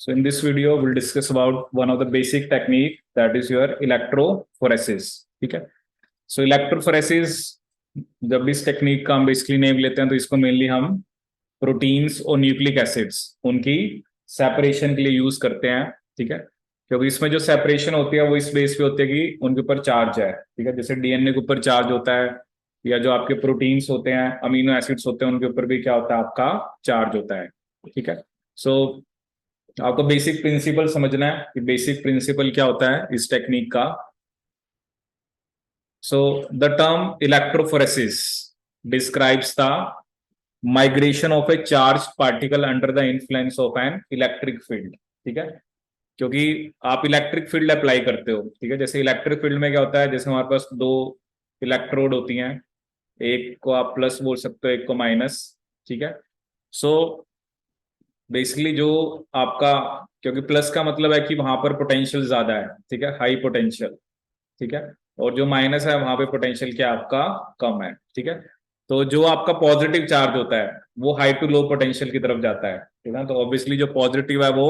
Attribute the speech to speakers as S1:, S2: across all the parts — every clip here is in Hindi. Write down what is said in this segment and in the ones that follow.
S1: So in this video, we'll discuss about one of the basic technique that is your electrophoresis. ठीक है. So electrophoresis जब भी इस टेक्निक का हम बेसिकली नेम लेते हैं तो इसको मेनली हम प्रोटीन्स और न्यूक्लिक एसिड्स उनकी सेपरेशन के लिए यूज करते हैं. ठीक है. क्योंकि इसमें जो सेपरेशन होती है वो इस बेस पे होती है कि उनके ऊपर चार्ज है. ठीक है. जैसे डीएनए के ऊपर चार्ज होता है या जो आपके प्रोटीन्स होते हैं अमीनो एसिड्स होते हैं उनके ऊपर भी क्या होता है आपका चार्ज होता है. ठीक है. सो आपको बेसिक प्रिंसिपल समझना है कि बेसिक प्रिंसिपल क्या होता है इस टेक्निक का. So the term electrophoresis describes the migration of a charge particle under the influence of an electric field. ठीक है. क्योंकि आप इलेक्ट्रिक फील्ड अप्लाई करते हो. ठीक है. जैसे इलेक्ट्रिक फील्ड में क्या होता है, जैसे हमारे पास दो इलेक्ट्रोड होती हैं, एक को आप प्लस बोल सकते हो एक को माइनस. ठीक है. सो बेसिकली जो आपका, क्योंकि प्लस का मतलब है कि वहां पर पोटेंशियल ज्यादा है. ठीक है. High potential. ठीक है. और जो माइनस है वहां पे पोटेंशियल क्या आपका कम है. ठीक है. तो जो आपका पॉजिटिव चार्ज होता है वो हाई टू लो पोटेंशियल की तरफ जाता है. ठीक है. तो ऑब्वियसली जो पॉजिटिव है वो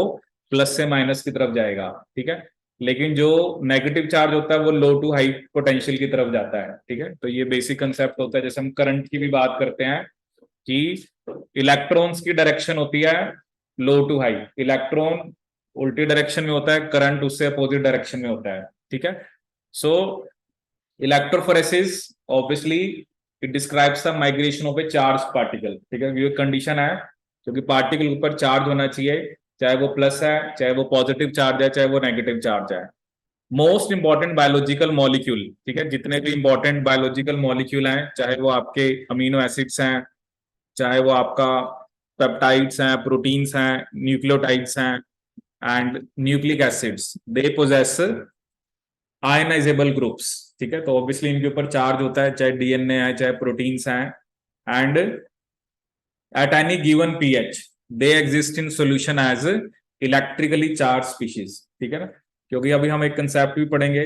S1: प्लस से माइनस की तरफ जाएगा. ठीक है. लेकिन जो नेगेटिव चार्ज होता है वो लो टू हाई पोटेंशियल की तरफ जाता है. ठीक है. तो ये बेसिक कंसेप्ट होता है. जैसे हम करंट की भी बात करते हैं कि इलेक्ट्रॉन्स की डायरेक्शन होती है लो टू हाई. इलेक्ट्रॉन उल्टी डायरेक्शन में होता है, करंट उससे अपोजिट डायरेक्शन में होता है. ठीक है. So electrophoresis obviously it describes the migration of a charge particle. ठीक है. ये कंडीशन है क्योंकि पार्टिकल के ऊपर चार्ज होना चाहिए, चाहे वो प्लस है, चाहे वो पॉजिटिव चार्ज है, चाहे वो नेगेटिव चार्ज है. मोस्ट इंपॉर्टेंट बायोलॉजिकल मॉलिक्यूल, ठीक है, जितने भी इंपॉर्टेंट बायोलॉजिकल मॉलिक्यूल हैं, चाहे वो आपके अमीनो एसिड्स हैं, चाहे वो आपका पेप्टाइड्स हैं, प्रोटीन्स हैं, न्यूक्लियोटाइड्स हैं and nucleic acids, they possess ionisable groups. ठीक है. तो ऑब्वियसली इनके ऊपर चार्ज होता है, चाहे डीएनए है चाहे प्रोटीन्स हैं, and at any given pH they exist in solution as electrically charge species. ठीक है ना. क्योंकि अभी हम एक कंसेप्ट भी पढ़ेंगे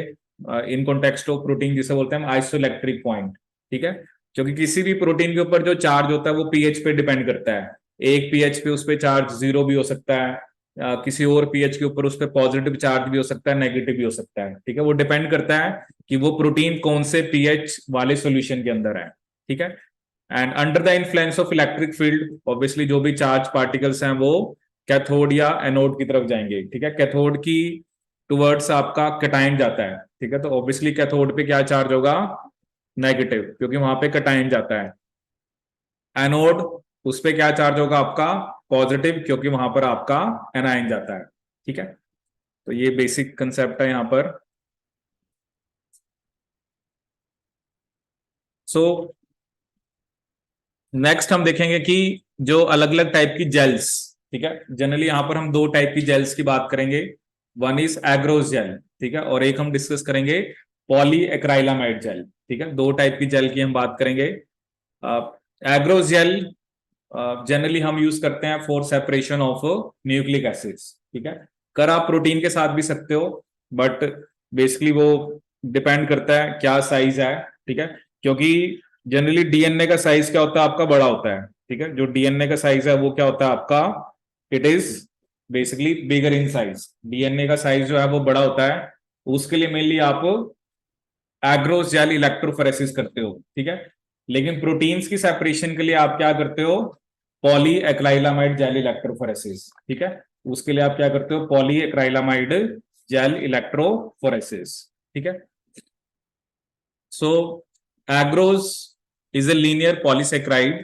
S1: इन कॉन्टेक्स्ट ऑफ प्रोटीन जिसे बोलते हैं आइसोइलेक्ट्रिक पॉइंट. ठीक है. क्योंकि किसी भी प्रोटीन के ऊपर जो चार्ज होता है वो पीएच पे डिपेंड करता है. एक पीएच पे उस पर चार्ज 0 भी हो सकता है, किसी और पीएच के ऊपर उस पर पॉजिटिव चार्ज भी हो सकता है, नेगेटिव भी हो सकता है. ठीक है. वो डिपेंड करता है कि वो प्रोटीन कौन से पीएच वाले सॉल्यूशन के अंदर है. ठीक है. And under the influence of electric field obviously जो भी चार्ज पार्टिकल्स हैं वो कैथोड या एनोड की तरफ जाएंगे. ठीक है. कैथोड की टुवर्ड्स आपका कैटायन जाता है. ठीक है. तो ऑब्वियसली कैथोड पे क्या चार्ज होगा, नेगेटिव, क्योंकि वहां पे कैटायन जाता है. एनोड उस पे क्या चार्ज होगा आपका, पॉजिटिव, क्योंकि वहां पर आपका एनायन जाता है. ठीक है. तो ये बेसिक कंसेप्ट है यहां पर. सो नेक्स्ट हम देखेंगे कि जो अलग अलग टाइप की जेल्स. ठीक है. जनरली यहां पर हम दो टाइप की जेल्स की बात करेंगे. One is agarose gel. ठीक है. और एक हम डिस्कस करेंगे पॉली एक्राइलामाइड जेल. ठीक है. दो टाइप की जेल की हम बात करेंगे. एग्रोस जेल जनरली हम यूज करते हैं for separation of nucleic acids. ठीक है. कर आप प्रोटीन के साथ भी सकते हो, बट बेसिकली वो डिपेंड करता है क्या साइज है. ठीक है. क्योंकि जनरली डीएनए का साइज क्या होता है आपका, बड़ा होता है. ठीक है. जो डीएनए का साइज है वो क्या होता है आपका, it is basically bigger in size. DNA का साइज जो है वो बड़ा होता है. उसके लिए मेनली आप एग्रोस जेल इलेक्ट्रोफोरेसिस करते हो. ठीक है. लेकिन प्रोटीन्स की सेपरेशन के लिए आप क्या करते हो, पॉली एक्राइलामाइड जेल इलेक्ट्रोफोरेसिस. ठीक है. उसके लिए आप क्या करते हो, पॉली एक्राइलामाइड जेल इलेक्ट्रोफोरेसिस. ठीक है. So agarose is a linear polysaccharide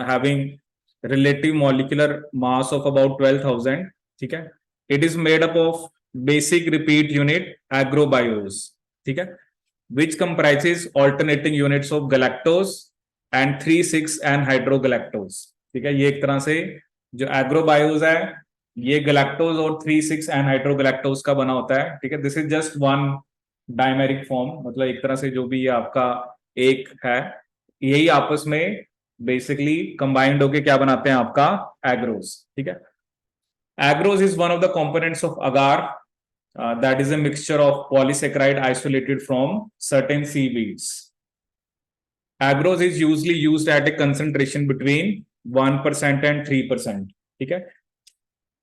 S1: having relative molecular mass of about 12,000. ठीक है. It is made up of basic repeat unit agrobios. ठीक है. Which comprises alternating units of galactose and 3,6 and hydrogalactose. ठीक है. ये एक तरह से जो agrobios है ये galactose और 3,6 and hydrogalactose का बना होता है. ठीक है. This is just one dimeric form, मतलब एक तरह से जो भी आपका एक है यही आपस में बेसिकली कंबाइंड होके क्या बनाते हैं आपका एग्रोस. ठीक है. Agarose is one of the components of agar that is a mixture of polysaccharide isolated from certain seaweeds. Agarose is usually used eight A concentration between 1% and 3%. ठीक है.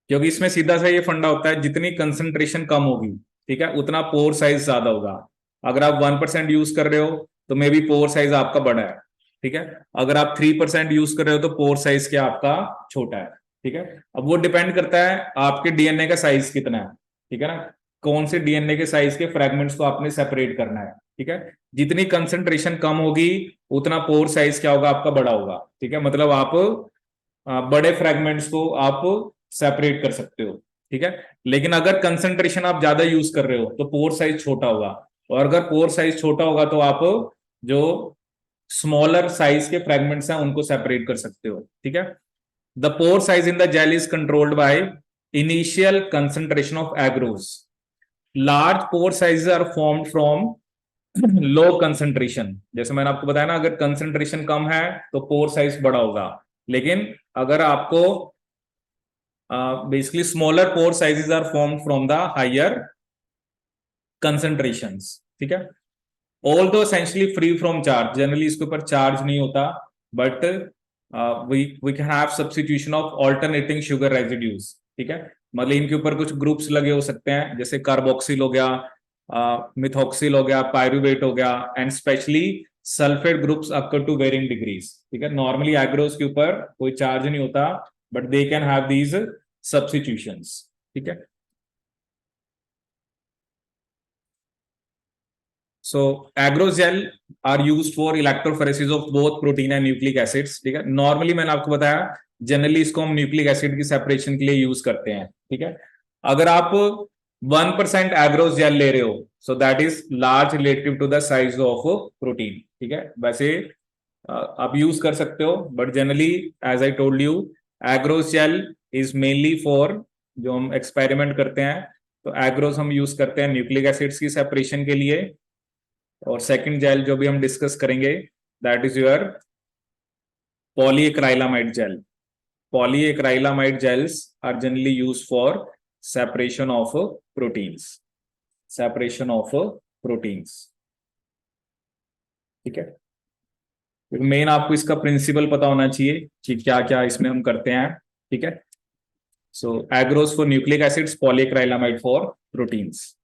S1: क्योंकि इसमें सीधा सा ये फंडा होता है, जितनी कंसंट्रेशन कम होगी, ठीक है, उतना पोर साइज ज्यादा होगा। अगर आप 1% यूज कर रहे हो तो मे बी पोर साइज आपका बड़ा है, ठीक है। अगर आप 3% यूज कर रहे हो तो पोर साइज क्या आपका छोटा है, ठीक है। अब वो डिपेंड करता है आपके डीएनए का साइज कितना है, ठीक है ना, कौन से डीएनए के साइज के फ्रेगमेंट्स को आपने सेपरेट करना है, ठीक है। जितनी कंसंट्रेशन कम होगी उतना पोर साइज क्या होगा आपका बड़ा होगा, ठीक है। मतलब आप बड़े फ्रेगमेंट्स को आप सेपरेट कर सकते हो, ठीक है। लेकिन अगर कंसंट्रेशन आप ज्यादा यूज कर रहे हो तो पोर साइज छोटा होगा, और अगर पोर साइज छोटा होगा तो आप जो स्मॉलर साइज के फ्रेगमेंट्स हैं उनको सेपरेट कर सकते हो, ठीक है। The pore size in the gel is controlled by initial concentration of agarose. Large pore size are formed from low concentration. जैसे मैंने आपको बताया ना, अगर कंसंट्रेशन कम है तो पोर साइज बड़ा होगा, लेकिन अगर आपको basically smaller pore sizes are form from the higher concentrations, ठीक है। Although essentially free from charge, generally इसके ऊपर चार्ज नहीं होता, but we can have substitution of alternating sugar residues, ठीक है। मतलब इनके ऊपर कुछ ग्रुप्स लगे हो सकते हैं, जैसे कार्बोक्सिल हो गया, मिथॉक्सिल हो गया, पायरुवेट हो गया, and specially sulphate groups occur to varying degrees, ठीक है। नॉर्मली एग्रोस के ऊपर कोई चार्ज नहीं होता, but they can have these substitutions, ठीक है। So agarose gel are used for electrophoresis of both protein and nucleic acids, ठीक है। नॉर्मली मैंने आपको बताया जनरली इसको हम न्यूक्लिक एसिड की सेपरेशन के लिए यूज करते हैं, ठीक है। अगर आप 1% एग्रोस जेल ले रहे हो so that is large relative to the size of protein, ठीक है। वैसे आप यूज कर सकते हो, but generally as I told you agarose gel is mainly for जो हम एक्सपेरिमेंट करते हैं, तो एग्रोस हम यूज करते हैं न्यूक्लिक एसिड्स की सेपरेशन के लिए। और सेकंड जेल जो भी हम डिस्कस करेंगे that is your polyacrylamide gel. Polyacrylamide gels are generally used for separation of proteins, separation of proteins, ठीक है। मेन आपको इसका प्रिंसिपल पता होना चाहिए कि क्या क्या इसमें हम करते हैं, ठीक है। So agarose for nucleic acids, polyacrylamide for proteins.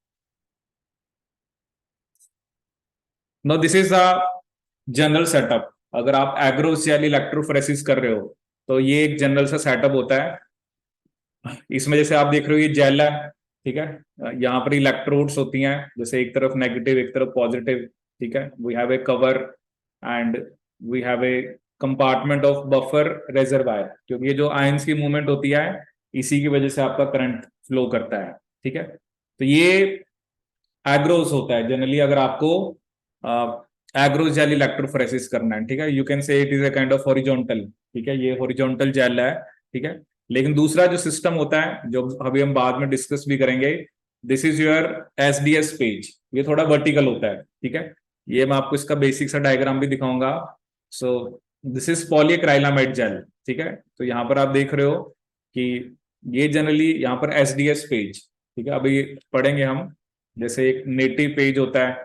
S1: No this is a general setup. अगर आप एग्रोस या इलेक्ट्रोफोरेसिस कर रहे हो तो ये एक जनरल सा सेटअप होता है। इसमें जैसे आप देख रहे हो ये जेल है, ठीक है। यहाँ पर इलेक्ट्रोड्स होती हैं, जैसे एक तरफ नेगेटिव एक तरफ पॉजिटिव, ठीक है। We have a cover and we have a compartment of buffer reservoir, क्योंकि ये जो आयंस की मूवमेंट होती है इसी की वजह से आपका करंट फ्लो करता है, ठीक है। तो ये एग्रोस होता है जनरली अगर आपको एग्रोस जेल इलेक्ट्रोफोरेसिस करना है, ठीक है। You can say it is a kind of horizontal, ठीक है, ये हॉरिजॉन्टल जेल है, ठीक है। लेकिन दूसरा जो सिस्टम होता है जो अभी हम बाद में डिस्कस भी करेंगे, this is your SDS page, ये थोड़ा वर्टिकल होता है, ठीक है। ये मैं आपको इसका बेसिक सा डायग्राम भी दिखाऊंगा। सो दिस इज पॉलीएक्राइलामाइड जेल, ठीक है। तो यहाँ पर आप देख रहे हो कि ये जनरली यहाँ पर एसडीएस पेज, ठीक है। अभी पढ़ेंगे हम, जैसे एक नेटिव पेज होता है,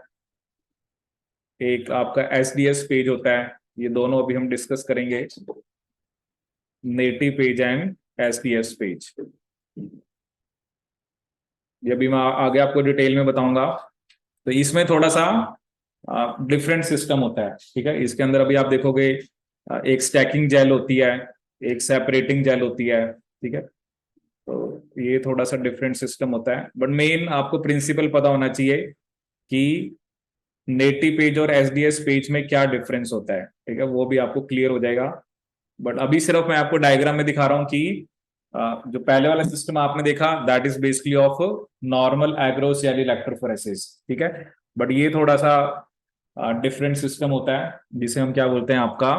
S1: एक आपका एसडीएस पेज होता है, ये दोनों अभी हम डिस्कस करेंगे, native page and SDS page. ये भी मैं आगे आपको डिटेल में बताऊंगा। तो इसमें थोड़ा सा डिफरेंट सिस्टम होता है, ठीक है। इसके अंदर अभी आप देखोगे एक स्टैकिंग जेल होती है, एक सेपरेटिंग जेल होती है, ठीक है। तो ये थोड़ा सा डिफरेंट सिस्टम होता है, बट मेन आपको प्रिंसिपल पता होना चाहिए कि नेटिव पेज और एसडीएस पेज में क्या डिफरेंस होता है, ठीक है। वो भी आपको क्लियर हो जाएगा, बट अभी सिर्फ मैं आपको डायग्राम में दिखा रहा हूँ कि जो पहले वाला सिस्टम आपने देखा that is basically of normal agarose या इलेक्ट्रोफोरेसिस, ठीक है। बट ये थोड़ा सा डिफरेंट सिस्टम होता है जिसे हम क्या बोलते हैं आपका,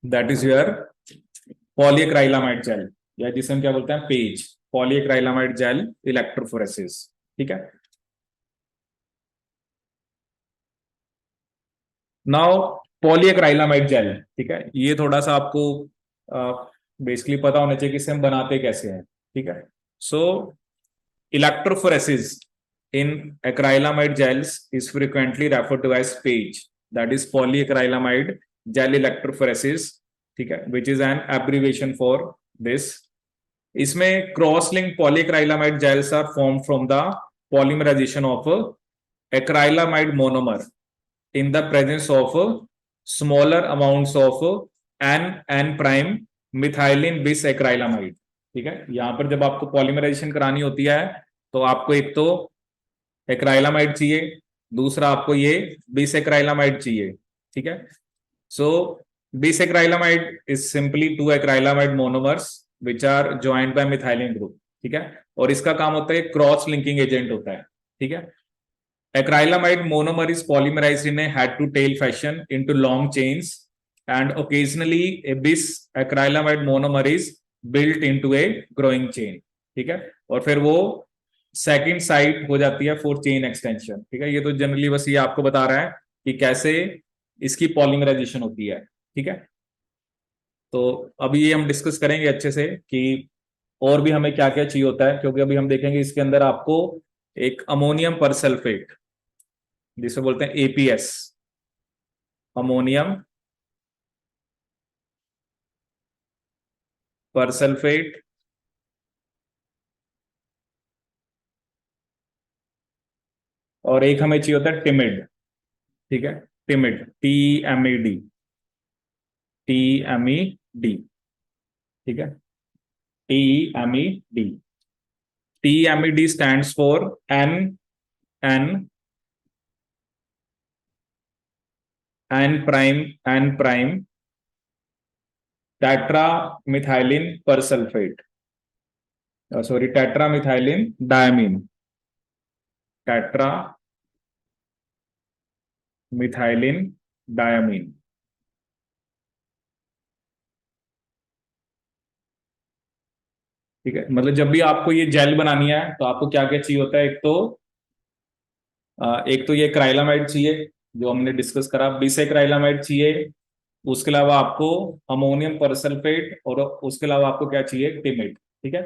S1: that is your polyacrylamide jail, या जिसे हम क्या बोलते हैं पेज, पॉलीएक्राइलामाइड जेल इलेक्ट्रोफोरेसिस, ठीक है। नाउ पॉलीएक्राइलामाइड जेल, ठीक है, ये थोड़ा सा आपको बेसिकली पता होना चाहिए कि इसे हम बनाते कैसे हैं, ठीक है। So electrophoresis in acrylamide gels is frequently referred to as PAGE, that is polyacrylamide gel electrophoresis, ठीक है, which is an abbreviation for this इसमें cross link polyacrylamide gels are form from the polymerization of acrylamide monomer in the presence of smaller amounts of n prime methylene bis acrylamide। ठीक है, यहां पर जब आपको पॉलीमराइजेशन करानी होती है तो आपको एक तो एक्राइलामाइड चाहिए, दूसरा आपको ये बिस एक्राइलामाइड चाहिए। ठीक है, so bis acrylamide is simply two acrylamide monomers which are joint by methylene group. ठीक है, और इसका काम होता है क्रॉस लिंकिंग एजेंट होता है। ठीक है, acrylamide monomer is polymerized in a head to tail fashion into long chains and occasionally a bis acrylamide monomer is built into a growing chain। ठीक है, और फिर वो सेकंड साइट हो जाती है फॉर चेन एक्सटेंशन। ठीक है, ये तो जनरली बस ये आपको बता रहा है कि कैसे इसकी पॉलीमराइजेशन होती है। ठीक है, तो अभी ये हम डिस्कस करेंगे अच्छे से कि और भी हमें क्या क्या चाहिए होता है, क्योंकि अभी हम देखेंगे इसके अंदर आपको एक अमोनियम परसल्फेट जिसे बोलते हैं एपीएस, अमोनियम परसल्फेट, और एक हमें चाहिए होता है टिमिड। ठीक है, TEMED, T T M E D. ठीक है, T M E D, T M E D stands for N N N prime tetra methylene persulphate, sorry tetra methylene diamine, tetra methylene diamine. ठीक है, मतलब जब भी आपको ये जेल बनानी है तो आपको क्या क्या चाहिए होता है, एक तो ये क्राइलामाइड चाहिए जो हमने डिस्कस करा, बिसेक्राइलामाइड चाहिए, उसके अलावा आपको अमोनियम परसल्फेट, और उसके अलावा आपको क्या चाहिए, टिमिड। ठीक है,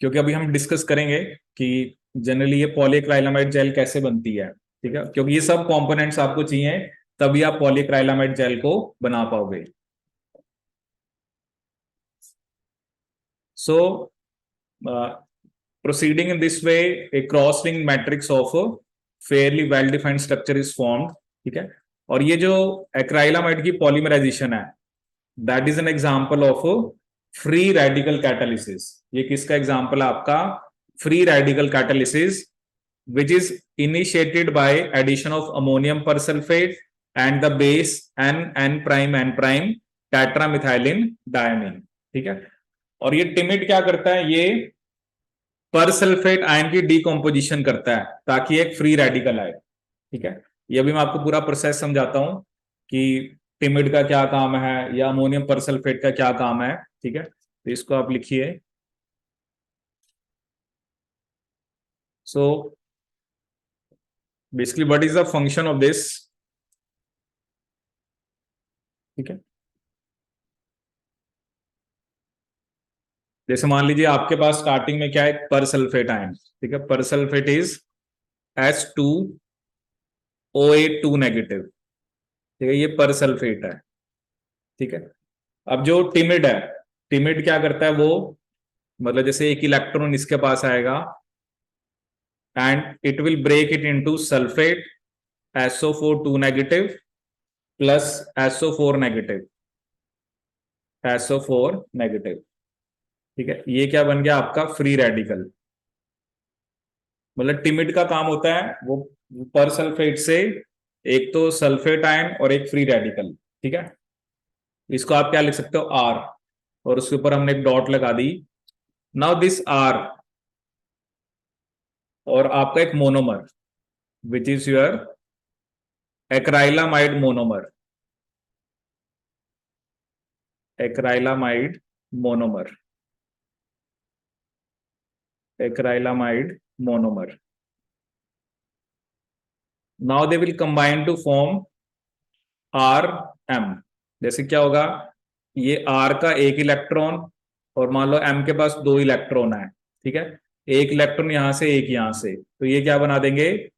S1: क्योंकि अभी हम डिस्कस करेंगे कि जनरली ये पॉलीक्राइलामाइड जेल कैसे बनती है। ठीक है, क्योंकि ये सब कंपोनेंट्स आपको चाहिए तभी आप पॉलीक्राइलामाइड जेल को बना पाओगे। सो proceeding in this way, a cross-linked matrix of a fairly well-defined structure is formed। ठीक है, और ये जो एक्राइलामाइड की पॉलीमराइजेशन है, that is an example of free radical catalysis. ये किसका एग्जांपल है, आपका free radical catalysis which is initiated by addition of ammonium persulfate and the base n prime tetramethylene diamine। ठीक है, और ये टिमिड क्या करता है, ये परसल्फेट आयन की डीकॉम्पोजिशन करता है ताकि एक फ्री रेडिकल आए। ठीक है, ये भी मैं आपको पूरा प्रोसेस समझाता हूं कि टिमिड का क्या काम है या अमोनियम परसल्फेट का क्या काम है। ठीक है, तो इसको आप लिखिए। So basically what is the function of this. ठीक है, जैसे मान लीजिए आपके पास स्टार्टिंग में क्या है, परसल्फेट आयन। ठीक है, परसल्फेट इज H2OA2 नेगेटिव। ठीक है, ये परसल्फेट है। ठीक है, अब जो टिमिड है, टिमिड क्या करता है, वो मतलब जैसे एक इलेक्ट्रॉन इसके पास आएगा and it will break it into sulphate SO4 2 negative plus SO4 negative, SO4 negative. ठीक है, ये क्या बन गया आपका फ्री रेडिकल। मतलब टिमिड का काम होता है वो पर सल्फेट से एक तो सल्फेट आयन और एक फ्री रेडिकल। ठीक है, इसको आप क्या लिख सकते हो, आर, और उसके ऊपर हमने एक डॉट लगा दी। नाउ दिस आर और आपका एक monomer which is your acrylamide monomer, acrylamide monomer, acrylamide monomer. Now they will combine to form R M. जैसे क्या होगा, ये आर का एक इलेक्ट्रॉन और मान लो एम के पास दो इलेक्ट्रॉन है। ठीक है, एक इलेक्ट्रॉन यहां से एक यहां से, तो ये क्या बना देंगे,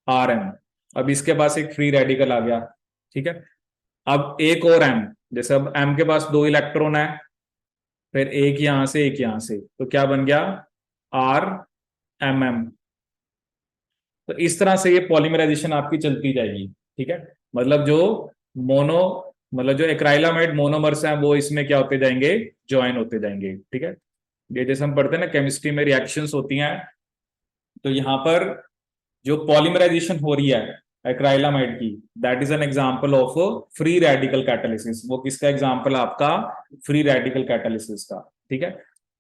S1: आर एम। अब इसके पास एक फ्री रेडिकल आ गया। ठीक है, अब एक और एम, जैसे अब एम के पास दो इलेक्ट्रॉन है फिर एक यहां से एक यहां से, तो क्या बन गया, RMM। तो इस तरह से ये पॉलीमराइजेशन आपकी चलती जाएगी। ठीक है, मतलब जो मोनो मतलब जो एक्राइलामाइड मोनोमर्स हैं वो इसमें क्या होते जाएंगे, ज्वाइन होते जाएंगे। ठीक है, ये जैसे हम पढ़ते हैं ना केमिस्ट्री में रिएक्शंस होती हैं, तो यहाँ पर जो पॉलीमराइजेशन हो रही है एक्राइलामाइड की, that is an example of free radical catalysis. वो किसका एग्जांपल है आपका, फ्री रेडिकल कैटालिसिस का। ठीक है,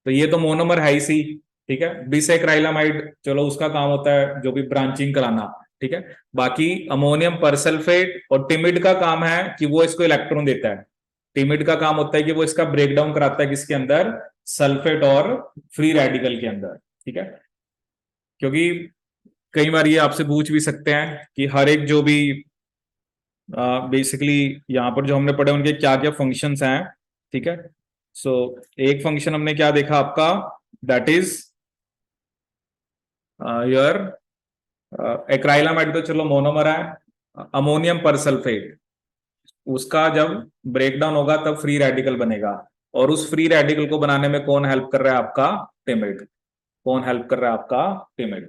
S1: तो ये तो मोनोमर है ही सी। ठीक है, बिसएक्राइलामाइड चलो उसका काम होता है जो भी ब्रांचिंग कराना। ठीक है, बाकी अमोनियम परसल्फेट और टिमिड का काम है कि वो इसको इलेक्ट्रॉन देता है। टिमिड का काम होता है कि वो इसका ब्रेकडाउन कराता है किसके अंदर, सल्फेट और फ्री रेडिकल के अंदर। ठीक है, क्योंकि कई बार ये आपसे पूछ भी सकते हैं कि हर एक जो भी बेसिकली यहाँ पर जो हमने पढ़े उनके क्या क्या फंक्शंस हैं। ठीक है, सो एक फंक्शन हमने क्या देखा आपका, दैट इज योर एक्राइलामाइड, तो चलो मोनोमर है। अमोनियम परसल्फेट, उसका जब ब्रेकडाउन होगा तब फ्री रेडिकल बनेगा, और उस फ्री रेडिकल को बनाने में कौन हेल्प कर रहा है, आपका टिमिड। कौन हेल्प कर रहा है, आपका टिमिड।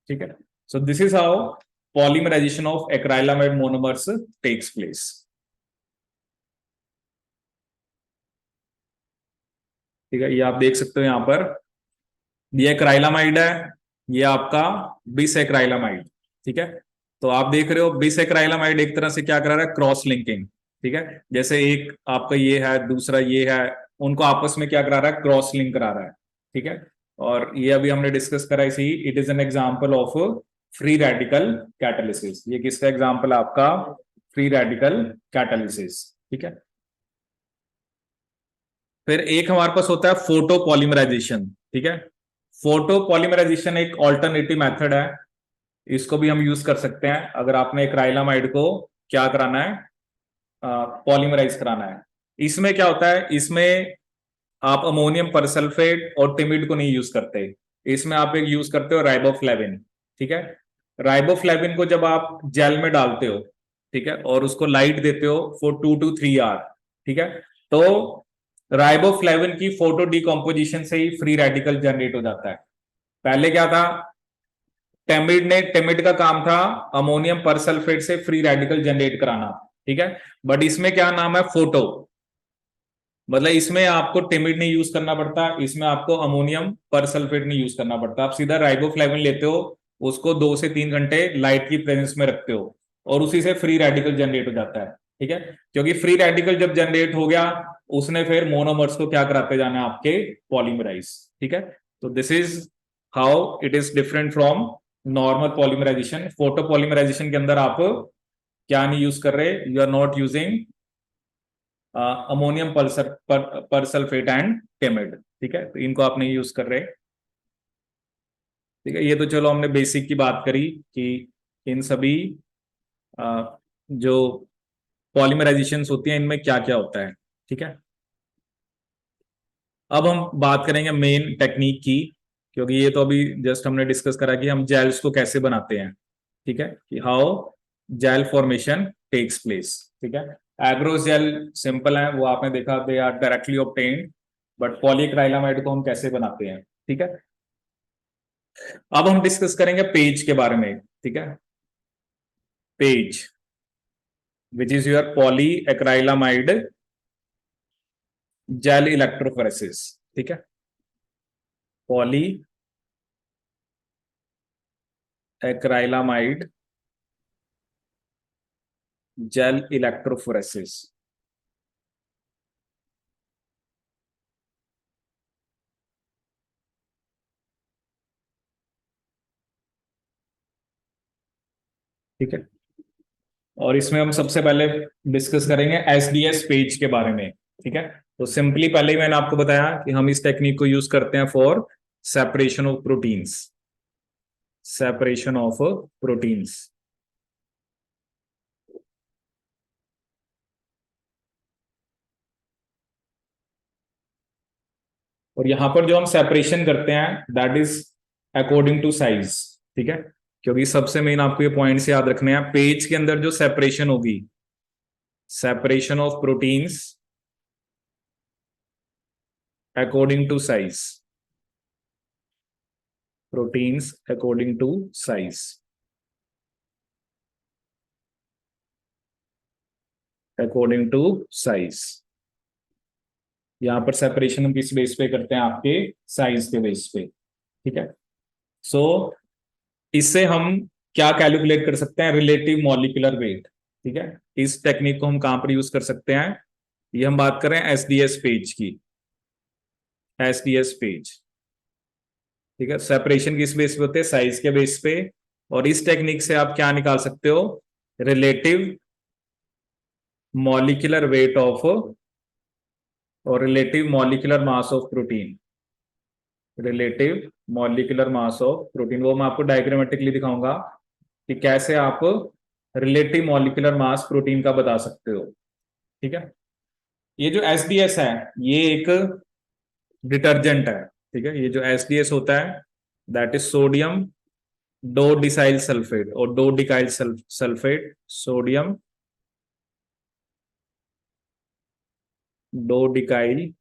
S1: ठीक है, so this is how polymerization of acrylamide monomers takes place. ठीक है, ये आप देख सकते हो यहाँ पर, ये एक्राइलामाइड है, ये आपका बिसएक्राइलामाइड। ठीक है, तो आप देख रहे हो बिसएक्राइलामाइड एक तरह से क्या करा रहा है, क्रॉस लिंकिंग। ठीक है, जैसे एक आपका ये है, दूसरा ये है, उनको आपस में क्या करा रहा है, क्रॉस लिंक करा रहा है। ठीक है, और ये अभी हमने डिस्कस करा इसी, it is an example of free radical catalysis. ये किसका एग्जांपल है, आपका फ्री रेडिकल कैटालिसिस। ठीक है, फिर एक हमारे पास होता है फोटो पॉलीमराइजेशन। ठीक है, फोटो पॉलीमराइजेशन एक ऑल्टरनेटिव मेथड है, इसको भी हम यूज कर सकते हैं अगर आपने एक्राइलामाइड को क्या कराना है, पॉलीमराइज कराना है। इसमें क्या होता है, इसमें आप अमोनियम परसल्फेट और टिमिड को नहीं यूज करते, इसमें आप एक यूज करते हो राइबोफ्लेविन। ठीक है, राइबोफ्लेविन को जब आप जेल में डालते हो, ठीक है, और उसको लाइट देते हो फॉर 2 to 3 आवर, ठीक है, तो राइबोफ्लेविन की फोटो डिकम्पोजिशन से ही फ्री रेडिकल जनरेट हो जाता है। पहले क्या था, टेमिड का काम था अमोनियम परसल्फेट से फ्री रेडिकल जनरेट कराना। ठीक है, बट इसमें क्या नाम है, फोटो, मतलब इसमें आपको टिमिड नहीं यूज करना पड़ता, इसमें आपको अमोनियम परसल्फेट नहीं यूज करना पड़ता, आप सीधा राइबोफ्लेविन लेते हो, उसको 2 से 3 घंटे लाइट की प्रेजेंस में रखते हो, और उसी से फ्री रेडिकल जनरेट हो जाता है। ठीक है, क्योंकि फ्री रेडिकल जब जनरेट हो गया, उसने फिर मोनोमर्स को क्या कराते जाना है, आपके पॉलीमराइज। ठीक है, तो this is how it is different from normal polymerization. Photo polymerization के अंदर आप क्या नहीं यूज कर रहे, you are not using ammonium persulphate and TEMED. ठीक है, तो इनको आप नहीं यूज कर रहे। ठीक है, ये तो चलो हमने बेसिक की बात करी कि इन सभी जो पॉलीमराइजेशन होती हैं इनमें क्या क्या होता है। ठीक है, अब हम बात करेंगे मेन टेक्निक की, क्योंकि ये तो अभी जस्ट हमने डिस्कस करा कि हम जेल्स को कैसे बनाते हैं। ठीक है, कि how gel formation takes place. ठीक है, एग्रोस जेल सिंपल है, वो आपने देखा, they are directly obtained, but polyacrylamide को हम कैसे बनाते हैं। ठीक है, अब हम डिस्कस करेंगे पेज के बारे में। ठीक है, PAGE which is your poly acrylamide gel electrophoresis. ठीक है, पॉली एक्राइलामाइड जेल इलेक्ट्रोफोरेसिस। ठीक है, और इसमें हम सबसे पहले डिस्कस करेंगे एसडीएस पेज के बारे में। ठीक है, तो सिंपली पहले ही मैंने आपको बताया कि हम इस टेक्निक को यूज करते हैं for separation of proteins. Separation of proteins, और यहां पर जो हम सेपरेशन करते हैं that is according to size. ठीक है, क्योंकि सबसे मेन आपको ये पॉइंट्स याद रखने हैं, पेज के अंदर जो सेपरेशन होगी, separation of proteins according to size, proteins according to size, according to size. यहां पर सेपरेशन हम किस बेस पे करते हैं, आपके साइज के बेस पे, ठीक है। सो इससे हम क्या कैलकुलेट कर सकते हैं, रिलेटिव मॉलिक्यूलर वेट, ठीक है। इस टेक्निक को हम कहां पर यूज कर सकते हैं, ये हम बात कर रहे हैं एसडीएस पेज की, एसडीएस पेज, ठीक है। सेपरेशन किस बेस पे होते हैं, साइज के बेस पे। और इस टेक्निक से आप क्या निकाल सकते हो, रिलेटिव मॉलिक्यूलर वेट ऑफ और relative molecular mass of protein, relative molecular mass of protein. वो मैं आपको डायग्रामेटिकली दिखाऊंगा कि कैसे आप रिलेटिव मॉलिक्यूलर मास प्रोटीन का बता सकते हो, ठीक है। ये जो एसडीएस है ये एक डिटर्जेंट है, ठीक है। ये जो एसडीएस होता है that is sodium dodecyl sulphate और dodecyl sulphate, sodium dodecyl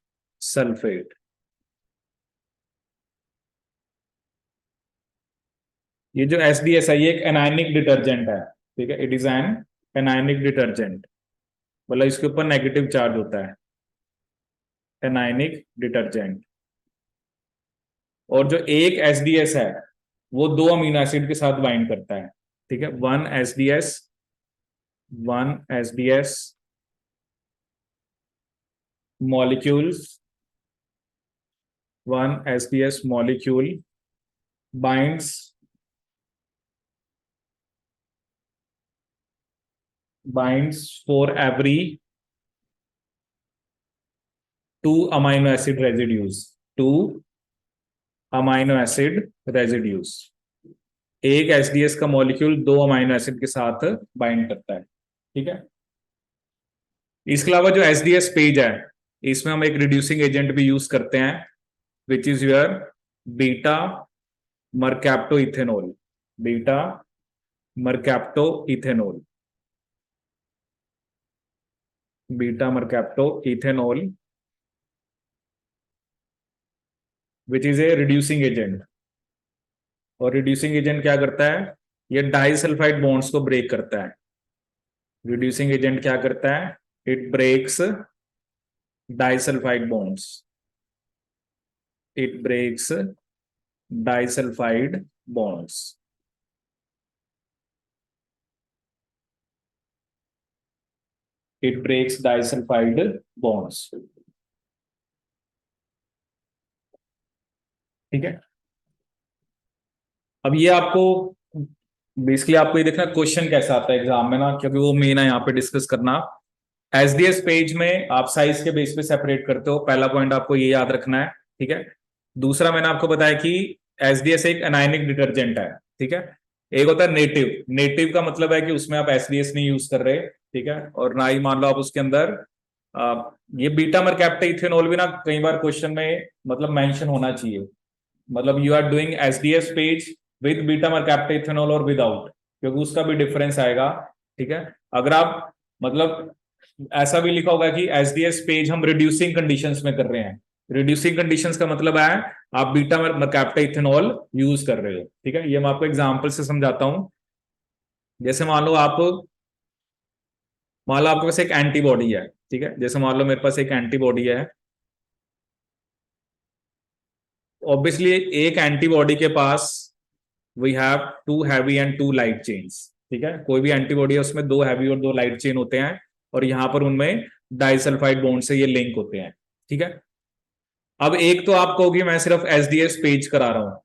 S1: sulphate. ये जो एसडीएस है ये एक एनायनिक डिटर्जेंट है, ठीक है। It is an anionic detergent, मतलब इसके ऊपर नेगेटिव चार्ज होता है, एनायनिक डिटर्जेंट। और जो एक एसडीएस है वो दो अमीनो एसिड के साथ बाइंड करता है, ठीक है। One SDS molecules, one SDS molecule binds for every two amino acid residues, two amino acid residues. एक एसडीएस का मॉलिक्यूल दो अमाइनो एसिड के साथ बाइंड करता है, ठीक है। इसके अलावा जो एसडीएस पेज है इसमें हम एक रिड्यूसिंग एजेंट भी यूज करते हैं विच is your beta mercapto ethanol, beta mercapto ethanol, beta mercapto ethanol which is a reducing agent. और रिड्यूसिंग एजेंट क्या करता है, ये डाइसल्फाइड बॉन्ड्स को ब्रेक करता है। रिड्यूसिंग एजेंट क्या करता है, it breaks disulphide bonds, it breaks disulphide bonds. It breaks disulphide bonds, ठीक है। अब ये आपको बेसिकली आपको ये देखना क्वेश्चन कैसा आता है एग्जाम में ना, क्योंकि वो मेन है यहाँ पे डिस्कस करना। एसडीएस पेज में आप साइज के बेस पे सेपरेट करते हो, पहला पॉइंट आपको ये याद रखना है, ठीक है। दूसरा मैंने आपको बताया कि एसडीएस एक एनायनिक डिटर्जेंट है, ठीक है। एक होता है नेटिव, नेटिव का मतलब है कि उसमें आप एसडीएस नहीं यूज कर रहे, ठीक है। और ना ही मान लो आप उसके अंदर ये बीटा मरकैप्टा इथेनॉल भी ना कई बार क्वेश्चन में मतलब मेंशन होना चाहिए, मतलब you are doing SDS PAGE with beta mercaptoethanol और विदाउट, क्योंकि उसका भी डिफरेंस आएगा, ठीक है। अगर आप मतलब ऐसा भी लिखा होगा कि एसडीएस पेज हम रिड्यूसिंग कंडीशंस में कर रहे हैं, रिड्यूसिंग कंडीशंस का मतलब है आप बीटा मरकैप्टा इथेनॉल यूज कर रहे हो, ठीक है। ये मैं आपको एग्जांपल से समझाता हूं। जैसे मान लो आपके पास एक एंटीबॉडी है, ठीक है। जैसे मान लो मेरे पास एक एंटीबॉडी है, ऑब्वियसली एक एंटीबॉडी के पास we have two heavy and two light chains, ठीक है। कोई भी एंटीबॉडी है उसमें दो हैवी और दो लाइट चेन होते हैं, और यहां पर उनमें डाइसल्फाइड बॉन्ड से ये लिंक होते हैं, ठीक है। अब एक तो आप कहोगे मैं सिर्फ एसडीएस पेज करा रहा हूं,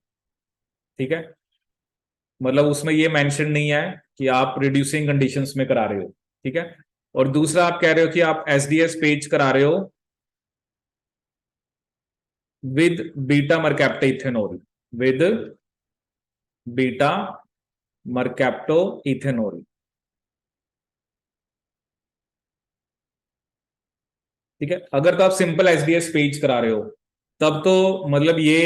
S1: ठीक है, मतलब उसमें ये मेंशन नहीं है कि आप रिड्यूसिंग कंडीशंस में करा रहे हो, ठीक है। और दूसरा आप कह रहे हो कि आप एसडीएस पेज करा रहे हो with beta mercaptoethanol, with beta mercaptoethanol, ठीक है। अगर तो आप सिंपल एसडीएस पेज करा रहे हो तब तो मतलब ये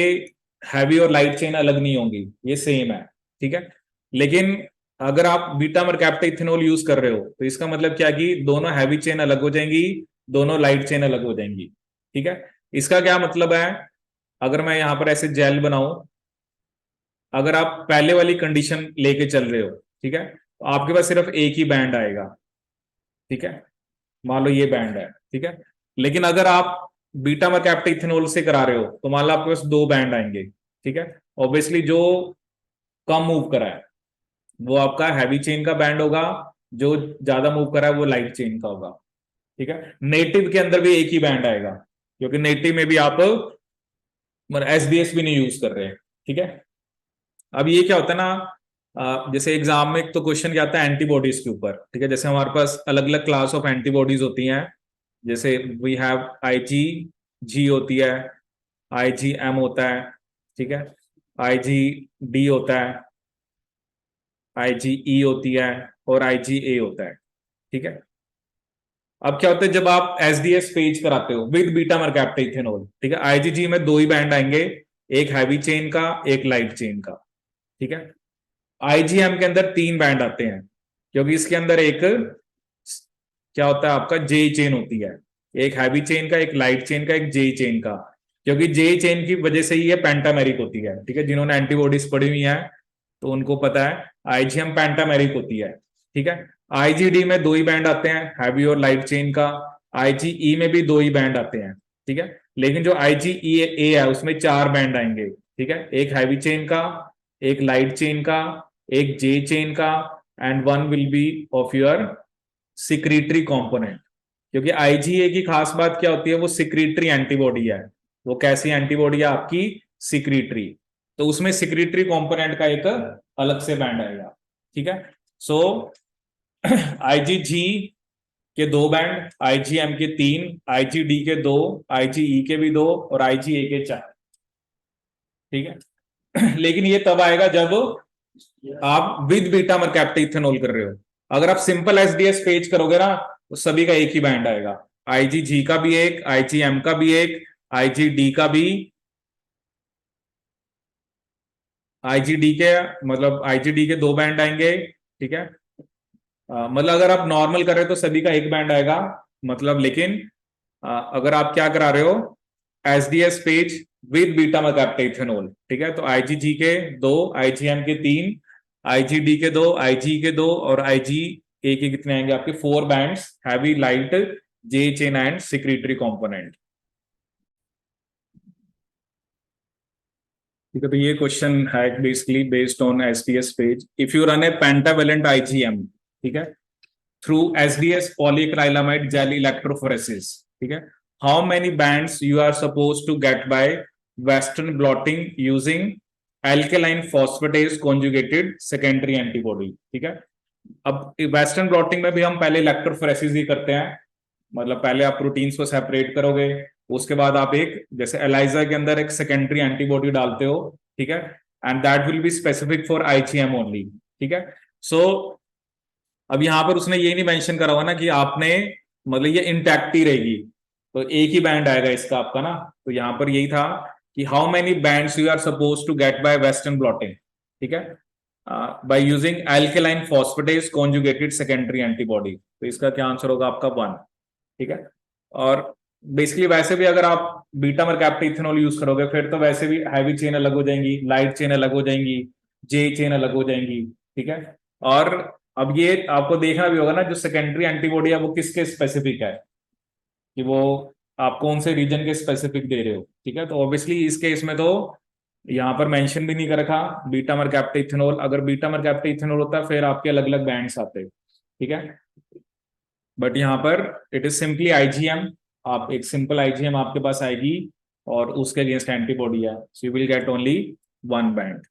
S1: हैवी और लाइट चेन अलग नहीं होंगी, ये सेम है, ठीक है। लेकिन अगर आप बीटा मरकैप्टा इथेनॉल यूज कर रहे हो तो इसका मतलब क्या कि दोनों हैवी चेन अलग हो जाएंगी, दोनों लाइट चेन अलग हो जाएंगी, ठीक है। इसका क्या मतलब है, अगर मैं यहां पर ऐसे जेल बनाऊं, अगर आप पहले वाली कंडीशन लेके चल रहे हो, ठीक है, तो आपके पास सिर्फ एक ही बैंड आएगा, ठीक है, मान लो ये बैंड है, ठीक है। लेकिन अगर आप बीटा मरकैप्टा इथेनॉल से करा रहे हो तो मान लो आपके पास दो बैंड आएंगे, ठीक है। ऑब्वियसली जो कम मूव करा है वो आपका हैवी चेन का बैंड होगा, जो ज्यादा मूव करा है वो लाइट चेन का होगा, ठीक है। नेटिव के अंदर भी एक ही बैंड आएगा, क्योंकि नेटिव में भी आप मतलब एसबीएस भी नहीं यूज कर रहे, ठीक है। अब ये क्या होता है ना, जैसे एग्जाम में एक तो क्वेश्चन क्या आता है एंटीबॉडीज के ऊपर, ठीक है, जैसे हमारे पास अलग अलग क्लास ऑफ एंटीबॉडीज होती हैं, जैसे वी हैव आईजी जी होती है, आईजी एम होता है, ठीक है, आईजी डी होता है, आईजी ई होती है, और आईजी ए होता है, ठीक है। अब क्या होता है जब आप एसडीएस पेज कराते हो विद बीटा मरकैप्टा इथेनॉल, ठीक है, आईजीजी में दो ही बैंड आएंगे, एक हैवी चेन का एक लाइट चेन का, ठीक है। आईजीएम के अंदर तीन बैंड आते हैं, क्योंकि इसके अंदर एक क्या होता है आपका जे चेन होती है, एक हैवी चेन का एक लाइट चेन का एक जे चेन का, क्योंकि जे चेन की वजह से ही ये पेंटामेरिक होती है, ठीक है। जिन्होंने एंटीबॉडीज पढ़ी हुई है तो उनको पता है आईजीएम पेंटामेरिक होती है, ठीक है। आईजीडी में दो ही बैंड आते हैं, हैवी और लाइट चेन का, आईजीई में भी दो ही बैंड आते हैं, ठीक है। लेकिन जो आईजीई ए है उसमें चार बैंड आएंगे, ठीक है, एक हैवी चेन का, एक लाइट चेन का, एक जे चेन का, and one will be of your secretory component. क्योंकि आईजीए की खास बात क्या होती है, वो सिक्रीटरी एंटीबॉडी है। वो कैसी एंटीबॉडी है आपकी, सिक्रीटरी। तो उसमें सिक्रीटरी कंपोनेंट का एक अलग से बैंड आएगा, ठीक है। सो आईजीजी के दो बैंड, आईजीएम के तीन, आईजीडी के दो, आईजीई के भी दो, और आईजीए के चार, ठीक है। लेकिन ये तब आएगा जब आप विद बीटा मरकैप्टा इथेनॉल कर रहे हो। अगर आप सिंपल एसडीएस पेज करोगे ना तो सभी का एक ही बैंड आएगा, आईजीजी का भी एक, आईजीएम का भी एक, आईजीडी का भी, आईजीडी के मतलब आईजीडी के दो बैंड आएंगे, ठीक है। मतलब अगर आप नॉर्मल कर रहे हो तो सभी का एक बैंड आएगा, मतलब लेकिन अगर आप क्या करा रहे हो SDS PAGE with beta mercaptoethanol, ठीक है, तो आईजीजी के दो, आईजीएम के तीन, आईजीडी के दो, आईजी के दो, और आईजी ए के कितने आएंगे आपके four bands, heavy light J chain and secretory component, ठीक है। तो ये क्वेश्चन है basically based on SDS page, if you run A pentavalent IgM, ठीक है, through SDS polyacrylamide gel electrophoresis, ठीक है, how many bands you are supposed to get by western blotting using alkaline phosphatase conjugated secondary antibody, ठीक है। अब वेस्टर्न ब्लॉटिंग में भी हम पहले इलेक्ट्रोफोरेसिस ही करते हैं, मतलब पहले आप प्रोटीन्स को सेपरेट करोगे, उसके बाद आप एक जैसे एलाइजा के अंदर एक सेकेंडरी एंटीबॉडी डालते हो, ठीक है, and that will be specific for IgM only, ठीक है। सो अब यहां पर उसने ये नहीं मेंशन करा हुआ ना कि आपने मतलब ये इंटैक्ट ही रहेगी, तो एक ही बैंड आएगा इसका आपका ना, तो यहां पर यही था कि how many bands you are suppose to get by western blotting, ठीक है, by using alkaline phosphatase conjugated secondary antibody, तो इसका क्या आंसर होगा आपका वन, ठीक है। और बेसिकली वैसे भी अगर आप बीटा मरकैप्टा इथेनॉल यूज करोगे फिर तो वैसे भी हैवी चेन अलग हो जाएंगी, लाइट चेन अलग हो जाएंगी, जे चेन अलग हो जाएंगी, ठीक है। और अब ये आपको देखना भी होगा ना जो सेकेंडरी एंटीबॉडी है वो किसके स्पेसिफिक है, कि वो आप कौन से रीजन के स्पेसिफिक दे रहे हो, ठीक है। तो ऑब्वियसली इस केस में तो यहाँ पर मेंशन भी नहीं कर रखा बीटा मरकैप्टा इथेनॉल, अगर बीटा मरकैप्टा इथेनॉल होता फिर आपके अलग अलग बैंड्स आते, ठीक है। बट यहाँ पर इट इज सिंपली आईजीएम, आप एक सिंपल आईजीएम आपके पास आएगी और उसके अगेंस्ट एंटीबॉडी है, so you will get only one band.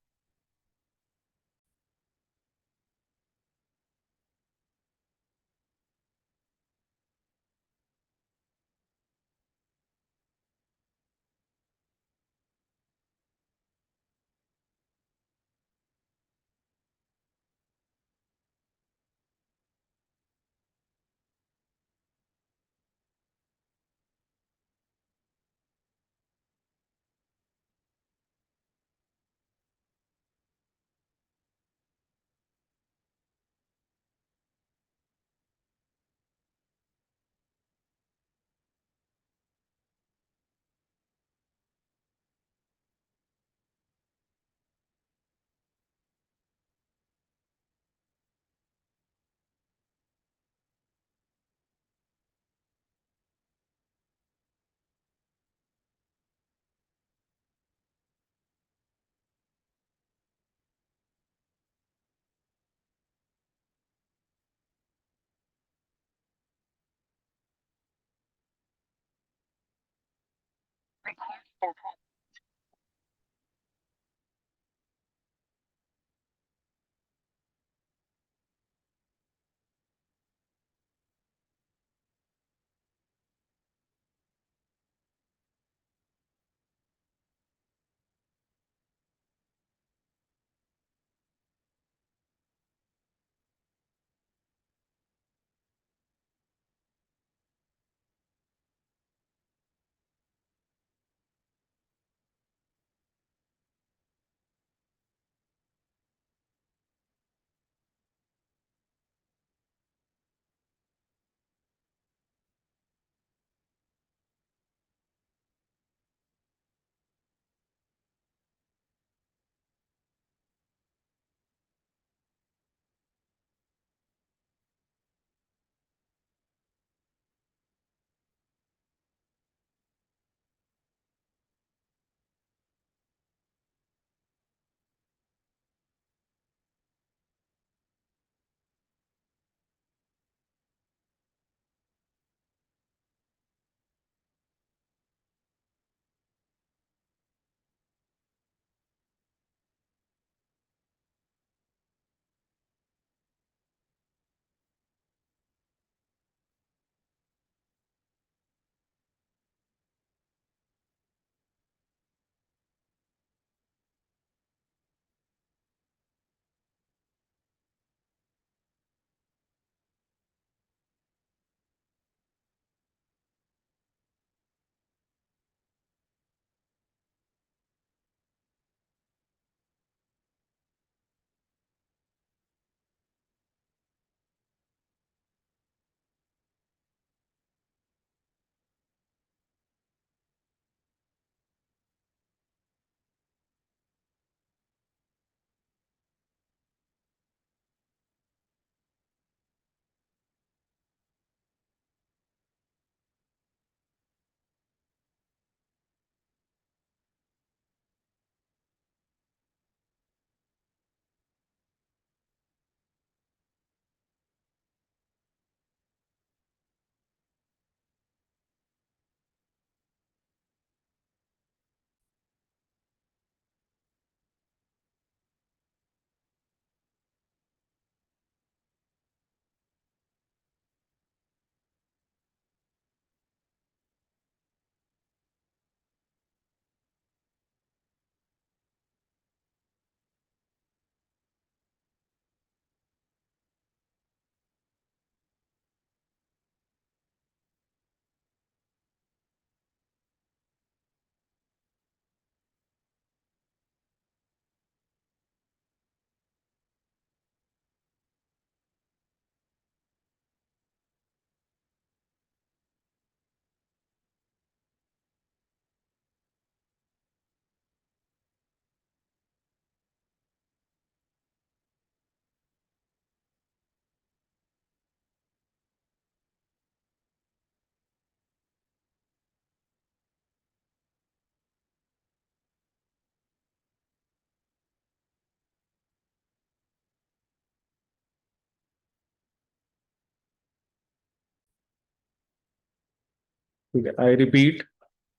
S1: ठीक है, आई रिपीट।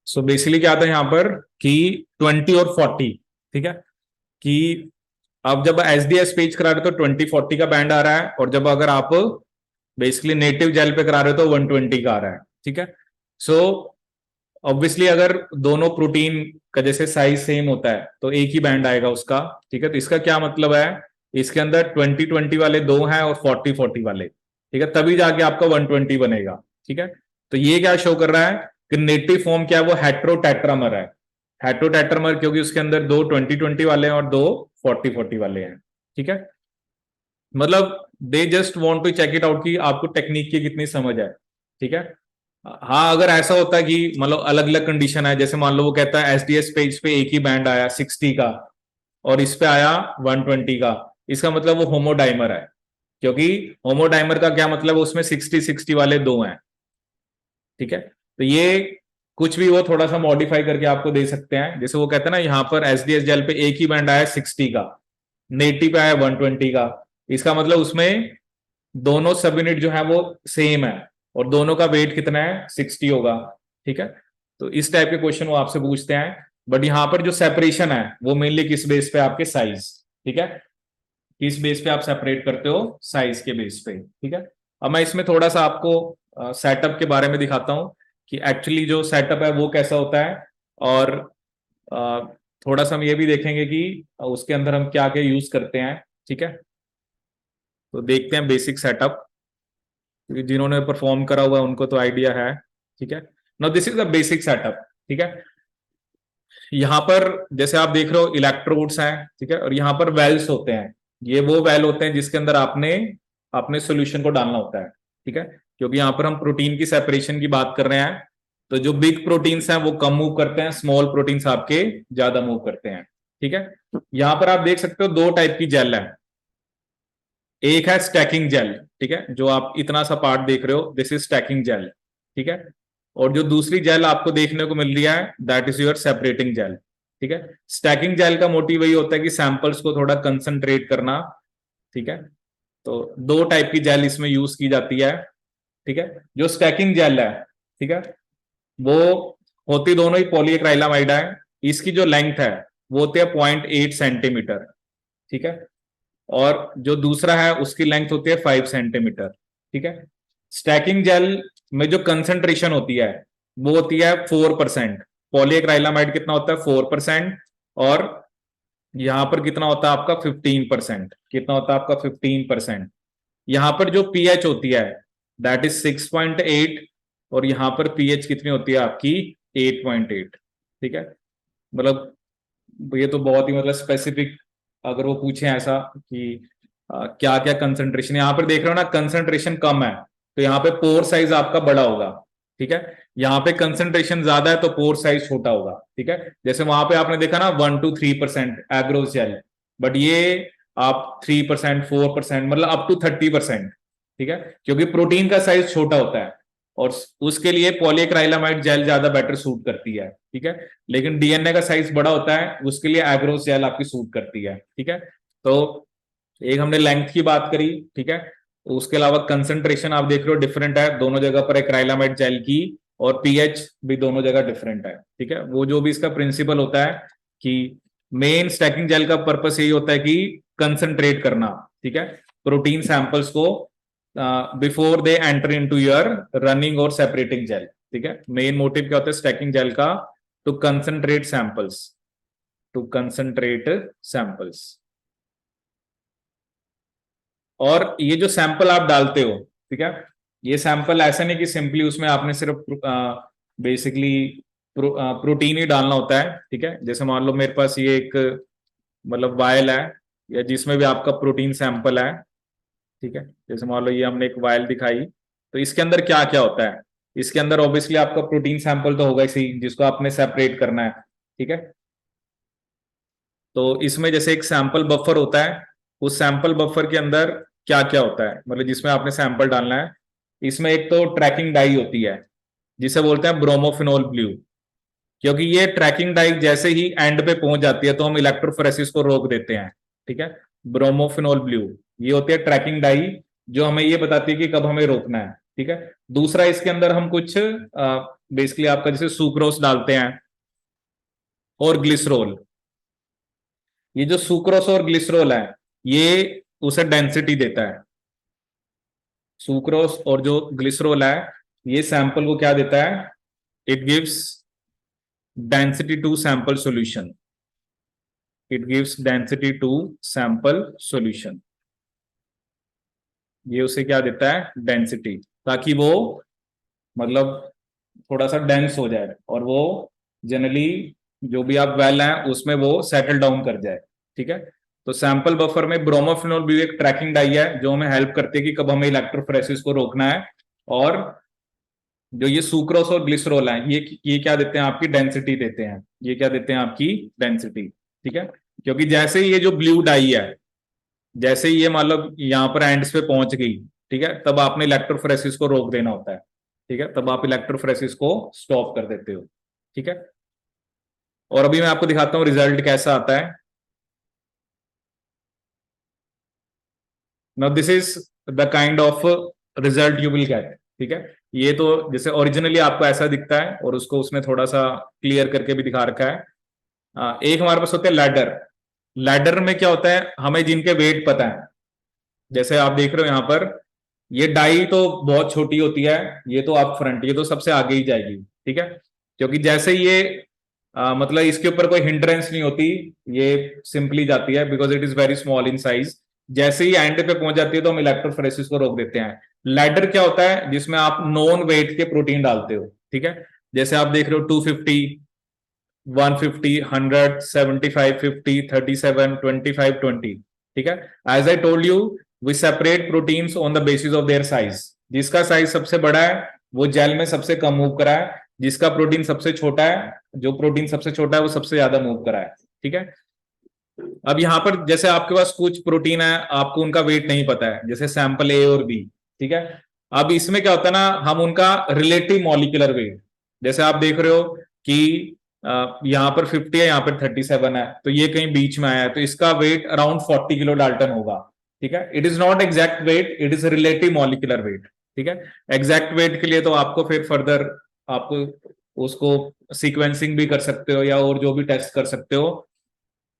S1: सो बेसिकली क्या आता है यहाँ पर कि 20 और 40, ठीक है, कि अब जब एसडीएस पेज करा रहे हो तो 2040 का बैंड आ रहा है, और जब अगर आप बेसिकली नेटिव जेल पे करा रहे हो तो 120 का आ रहा है, ठीक है। सो ऑब्वियसली अगर दोनों प्रोटीन का जैसे साइज सेम होता है तो एक ही बैंड आएगा उसका, ठीक है। तो इसका क्या मतलब है, इसके अंदर 2020 वाले दो हैं और 4040 वाले, ठीक है, तभी जाके आपका 120 बनेगा, ठीक है। तो ये क्या शो कर रहा है कि नेटिव फॉर्म क्या है, वो हेट्रोटेट्रामर है। हेट्रोटेट्रामर क्योंकि उसके अंदर दो 2020 वाले हैं और दो 4040 वाले हैं, ठीक है। मतलब they just want to check it out कि आपको टेक्निक की कितनी समझ है, ठीक है। हाँ, अगर ऐसा होता है कि मतलब अलग अलग कंडीशन है, जैसे मान लो वो कहता है एसडीएस पेज पे एक ही बैंड आया 60 का और इस पे आया 120 का, इसका मतलब वो होमोडाइमर है, क्योंकि होमोडाइमर का क्या मतलब है, उसमें 60-60 वाले दो हैं, ठीक है। तो ये कुछ भी वो थोड़ा सा मॉडिफाई करके आपको दे सकते हैं। जैसे वो कहते हैं ना, यहाँ पर एसडीएस जेल पे एक ही बैंड आया 60 का, नेटिव पे आया 120 का, इसका मतलब उसमें दोनों सब यूनिट जो है वो सेम है और दोनों का वेट कितना है, 60 होगा, ठीक है। तो इस टाइप के क्वेश्चन वो आपसे पूछते हैं। बट यहाँ पर जो सेपरेशन है वो मेनली किस बेस पे, आपके साइज, ठीक है, किस बेस पे आप सेपरेट करते हो, साइज के बेस पे, ठीक है। अब मैं इसमें थोड़ा सा आपको सेटअप के बारे में दिखाता हूँ कि एक्चुअली जो सेटअप है वो कैसा होता है, और अ, थोड़ा सा हम ये भी देखेंगे कि उसके अंदर हम क्या क्या यूज करते हैं, ठीक है। तो देखते हैं बेसिक सेटअप, क्योंकि जिन्होंने परफॉर्म करा हुआ है उनको तो आइडिया है, ठीक है। Now this is the basic setup, ठीक है। यहाँ पर जैसे आप देख रहे हो इलेक्ट्रोड्स हैं, ठीक है, और यहाँ पर वेल्स होते हैं। ये वो वेल होते हैं जिसके अंदर आपने अपने सॉल्यूशन को डालना होता है, ठीक है। क्योंकि यहाँ पर हम प्रोटीन की सेपरेशन की बात कर रहे हैं, तो जो बिग प्रोटीन्स हैं वो कम मूव करते हैं, स्मॉल प्रोटीन्स आपके ज्यादा मूव करते हैं, ठीक है। यहाँ पर आप देख सकते हो दो टाइप की जेल है। एक है स्टैकिंग जेल, ठीक है, जो आप इतना सा पार्ट देख रहे हो, दिस इज स्टैकिंग जेल, ठीक है। और जो दूसरी जेल आपको देखने को मिल रही है, that is your separating gel, ठीक है। स्टैकिंग जेल का मोटिव वही होता है कि सैंपल्स को थोड़ा कंसंट्रेट करना, ठीक है। तो दो टाइप की जेल इसमें यूज की जाती है, ठीक है। जो स्टैकिंग जेल है, ठीक है, वो होती दोनों ही पॉलीएक्राइलामाइड है। इसकी जो लेंथ है वो होती है 0.8 सेंटीमीटर, ठीक है। और जो दूसरा है उसकी लेंथ होती है 5 सेंटीमीटर, ठीक है। स्टैकिंग जेल में जो कंसंट्रेशन होती है वो होती है 4%। पॉलीएक्राइलामाइड कितना होता है, 4%। और यहां पर कितना होता है आपका, 15%। कितना होता है आपका, 15%। यहां पर जो पीएच होती है दैट इज 6.8, और यहां पर पीएच कितनी होती है आपकी, 8.8, ठीक है। मतलब ये तो बहुत ही मतलब स्पेसिफिक, अगर वो पूछे ऐसा कि क्या क्या कंसंट्रेशन, यहाँ पर देख रहे हो ना कंसंट्रेशन कम है तो यहाँ पे पोर साइज आपका बड़ा होगा, ठीक है। यहाँ पे कंसंट्रेशन ज्यादा है तो पोर साइज छोटा होगा, ठीक है। जैसे वहां पे आपने देखा ना 1 to 3% एग्रोस जेल, बट ये आप 3%, 4%, मतलब अप टू 30%, ठीक है, क्योंकि प्रोटीन का साइज छोटा होता है और उसके लिए पॉलीक्राइलामाइड जेल ज्यादा बेटर सूट करती है, ठीक है। लेकिन डीएनए का साइज बड़ा होता है, उसके लिए एग्रोस जेल आपकी सूट करती है, ठीक है। तो एक हमने लेंथ की बात करी, ठीक है। उसके अलावा कंसंट्रेशन आप देख रहे हो डिफरेंट है दोनों जगह पर एक्राइलामाइड जेल की, और पीएच भी दोनों जगह डिफरेंट है, ठीक है। वो जो भी इसका प्रिंसिपल होता है कि मेन स्टैकिंग जेल का पर्पस यही होता है कि कंसंट्रेट करना, ठीक है, प्रोटीन सैंपल्स को before they enter into your running और सेपरेटिंग जेल, ठीक है। मेन मोटिव क्या होता है स्टैकिंग जेल का, to concentrate samples, to concentrate samples. और ये जो सैंपल आप डालते हो, ठीक है, ये सैंपल ऐसा नहीं कि सिंपली उसमें आपने सिर्फ बेसिकली प्रोटीन ही डालना होता है, ठीक है। जैसे मान लो मेरे पास ये एक मतलब वायल है, या जिसमें भी आपका प्रोटीन सैंपल है, ठीक है। जैसे मान लो ये हमने एक वायल दिखाई, तो इसके अंदर क्या क्या होता है, इसके अंदर ऑब्वियसली आपका प्रोटीन सैंपल तो होगा इसी जिसको आपने सेपरेट करना है, ठीक है। तो इसमें जैसे एक सैंपल बफर होता है, उस सैंपल बफर के अंदर क्या क्या होता है, मतलब जिसमें आपने सैंपल डालना है, इसमें एक तो ट्रैकिंग डाई होती है जिसे बोलते हैं ब्रोमोफिनोल ब्लू। क्योंकि ये ट्रैकिंग डाई जैसे ही एंड पे पहुंच जाती है तो हम इलेक्ट्रोफोरेसिस को रोक देते हैं, ठीक है। ब्रोमोफिनोल ब्लू ये होती है ट्रैकिंग डाई, जो हमें ये बताती है कि कब हमें रोकना है, ठीक है। दूसरा इसके अंदर हम कुछ बेसिकली आपका जैसे सुक्रोस डालते हैं और ग्लिसरॉल। ये जो सुक्रोस और ग्लिसरॉल है ये उसे डेंसिटी देता है। सुक्रोस और जो ग्लिसरॉल है ये सैंपल को क्या देता है, it gives density to sample solution, it gives density to sample solution. ये उसे क्या देता है, डेंसिटी, ताकि वो मतलब थोड़ा सा डेंस हो जाए और वो जनरली जो भी आप वेल हैं उसमें वो सेटल डाउन कर जाए, ठीक है। तो सैंपल बफर में ब्रोमोफिनोल भी एक ट्रैकिंग डाई है जो हमें हेल्प करती है कि कब हमें इलेक्ट्रोफोरेसिस को रोकना है। और जो ये सुक्रोस और ग्लिसरॉल है ये क्या देते हैं, आपकी डेंसिटी देते हैं, ये क्या देते हैं, आपकी डेंसिटी, ठीक है। क्योंकि जैसे ही ये जो ब्लू डाई है, जैसे ही ये मतलब यहाँ पर एंड्स पे पहुंच गई, ठीक है, तब आपने इलेक्ट्रोफोरेसिस को रोक देना होता है, ठीक है, तब आप इलेक्ट्रोफोरेसिस को स्टॉप कर देते हो, ठीक है। और अभी मैं आपको दिखाता हूँ रिजल्ट कैसा आता है। Now this is the kind of result you will get, ठीक है। ये तो जैसे ओरिजिनली आपको ऐसा दिखता है और उसको उसने थोड़ा सा क्लियर करके भी दिखा रखा है। एक हमारे पास होता है लैडर। लैडर में क्या होता है, हमें जिनके वेट पता है, जैसे आप देख रहे हो यहाँ पर, ये डाई तो बहुत छोटी होती है, ये तो आप फ्रंट, ये तो सबसे आगे ही जाएगी, ठीक है, क्योंकि जैसे ये मतलब इसके ऊपर कोई हिंड्रेंस नहीं होती, ये सिंपली जाती है because it is very small in size. जैसे ही एंड पे पहुंच जाती है तो हम इलेक्ट्रोफोरेसिस को रोक देते हैं। लैडर क्या होता है, जिसमें आप नॉन वेट के प्रोटीन डालते हो, ठीक है, जैसे आप देख रहे हो 250, 150, 100, 75, 50, 37, 25, 20, ठीक है। As I told you, we separate proteins on the basis of their size. जिसका साइज सबसे बड़ा है वो जेल में सबसे कम मूव करा है, जिसका प्रोटीन सबसे छोटा है, जो प्रोटीन सबसे छोटा है वो सबसे ज्यादा मूव करा है, ठीक है। अब यहाँ पर जैसे आपके पास कुछ प्रोटीन है, आपको उनका वेट नहीं पता है, जैसे सैंपल ए और बी, ठीक है। अब इसमें क्या होता है ना, हम उनका रिलेटिव मॉलिक्यूलर वेट, जैसे आप देख रहे हो कि यहाँ पर 50 है, यहाँ पर 37 है, तो ये कहीं बीच में आया है, तो इसका वेट अराउंड 40 किलो डाल्टन होगा, ठीक है। It is not exact wait, it is relative molecular weight, ठीक है। एग्जैक्ट वेट के लिए तो आपको फिर फर्दर आपको उसको सीक्वेंसिंग भी कर सकते हो या और जो भी टेस्ट कर सकते हो।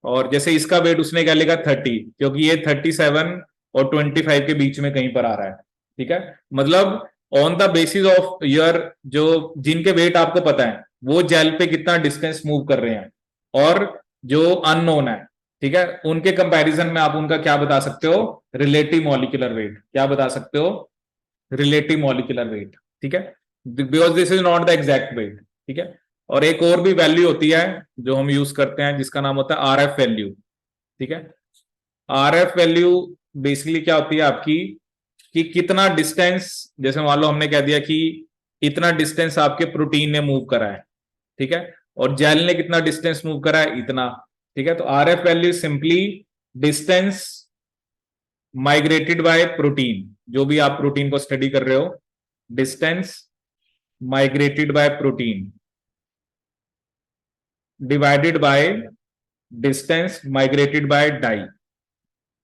S1: और जैसे इसका वेट उसने क्या लिखा, 30, क्योंकि ये 37 और 25 के बीच में कहीं पर आ रहा है, ठीक है। मतलब on the basis of your, जो जिनके वेट आपको पता है वो जेल पे कितना डिस्टेंस मूव कर रहे हैं, और जो अननोन है, ठीक है, उनके कंपैरिजन में आप उनका क्या बता सकते हो, रिलेटिव मॉलिक्यूलर वेट, क्या बता सकते हो, रिलेटिव मॉलिक्यूलर वेट, ठीक है, because this is not the exact wait, ठीक है। और एक और भी वैल्यू होती है जो हम यूज करते हैं, जिसका नाम होता है आर एफ वैल्यू, ठीक है। आर एफ वैल्यू बेसिकली क्या होती है आपकी, कि कितना डिस्टेंस, जैसे मान लो हमने कह दिया कि इतना डिस्टेंस आपके प्रोटीन ने मूव करा है, ठीक है, और जेल ने कितना डिस्टेंस मूव करा है, इतना, ठीक है। तो R F value simply distance migrated by protein, जो भी आप प्रोटीन को स्टडी कर रहे हो, distance migrated by protein divided by distance migrated by dye,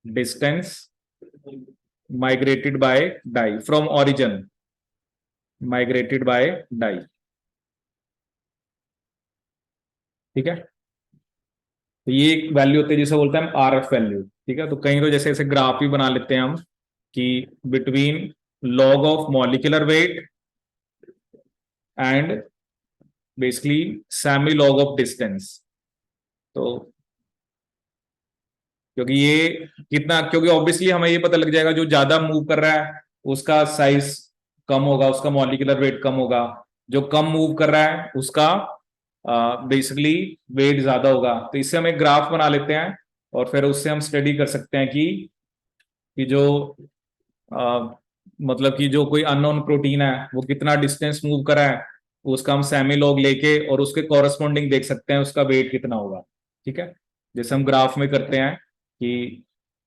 S1: distance migrated by dye from origin, migrated by dye, ठीक है। तो ये एक वैल्यू होती है जिसे बोलते हैं आर एफ वैल्यू, ठीक है। तो कहीं तो जैसे ऐसे ग्राफ भी बना लेते हैं हम, कि between log of molecular weight and basically semi log of distance. तो क्योंकि ये कितना, क्योंकि ऑब्वियसली हमें ये पता लग जाएगा जो ज्यादा मूव कर रहा है उसका साइज कम होगा, उसका मॉलिक्यूलर वेट कम होगा, जो कम मूव कर रहा है उसका बेसिकली वेट ज्यादा होगा। तो इससे हम एक ग्राफ बना लेते हैं और फिर उससे हम स्टडी कर सकते हैं कि जो मतलब कि जो कोई अननोन प्रोटीन है वो कितना डिस्टेंस मूव करा है, उसका हम सेमी लॉग लेके और उसके कॉरस्पॉन्डिंग देख सकते हैं उसका वेट कितना होगा, ठीक है। जैसे हम ग्राफ में करते हैं कि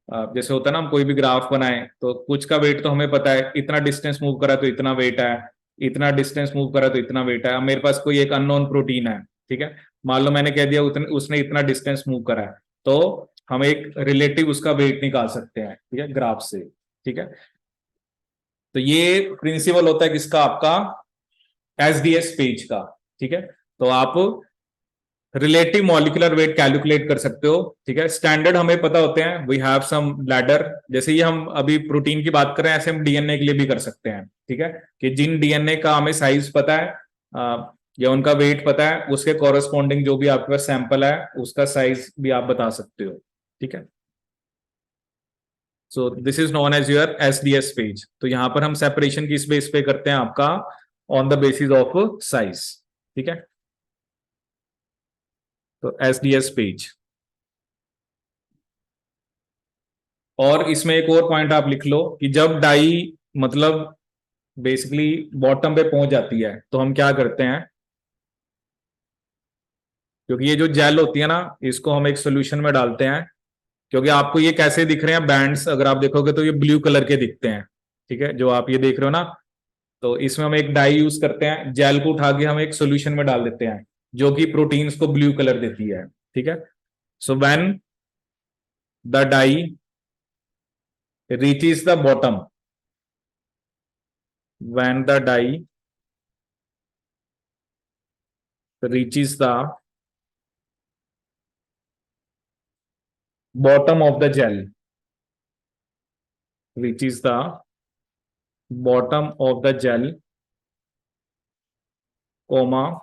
S1: जैसे होता है ना, हम कोई भी ग्राफ बनाए तो कुछ का वेट तो हमें पता है, इतना डिस्टेंस मूव करा तो इतना वेट है, इतना डिस्टेंस मूव करा तो इतना वेट है। अब मेरे पास कोई एक अननोन प्रोटीन है, ठीक है, मान लो मैंने कह दिया उसने इतना डिस्टेंस मूव करा है, तो हम एक रिलेटिव उसका वेट निकाल सकते हैं, ठीक है, ग्राफ से, ठीक है। तो ये प्रिंसिपल होता है किसका, आपका एसडीएस पेज का, ठीक है। तो आप रिलेटिव मॉलिक्यूलर वेट कैलकुलेट कर सकते हो, ठीक है। स्टैंडर्ड हमें पता होते हैं, वी हैव सम लैडर, जैसे ये हम अभी प्रोटीन की बात कर रहे हैं, ऐसे हम डीएनए के लिए भी कर सकते हैं, ठीक है, कि जिन डीएनए का हमें साइज पता है या उनका वेट पता है, उसके कॉरेस्पॉन्डिंग जो भी आपके पास सैंपल है उसका साइज भी आप बता सकते हो, ठीक है। So this is known as your SDS PAGE. तो यहां पर हम सेपरेशन किस बेस पे करते हैं, आपका on the basis of size, ठीक है। तो एसडीएस पेज। और इसमें एक और पॉइंट आप लिख लो कि जब डाई मतलब बेसिकली बॉटम पे पहुंच जाती है तो हम क्या करते हैं, क्योंकि ये जो जेल होती है ना, इसको हम एक सोल्यूशन में डालते हैं, क्योंकि आपको ये कैसे दिख रहे हैं बैंड्स, अगर आप देखोगे तो ये ब्लू कलर के दिखते हैं, ठीक है, जो आप ये देख रहे हो ना। तो इसमें हम एक डाई यूज करते हैं, जेल को उठा के हम एक सोल्यूशन में डाल देते हैं जो कि प्रोटीन्स को ब्लू कलर देती है, ठीक है। So when the dye reaches the bottom, when the dye reaches the bottom of the gel, reaches the bottom of the gel, comma,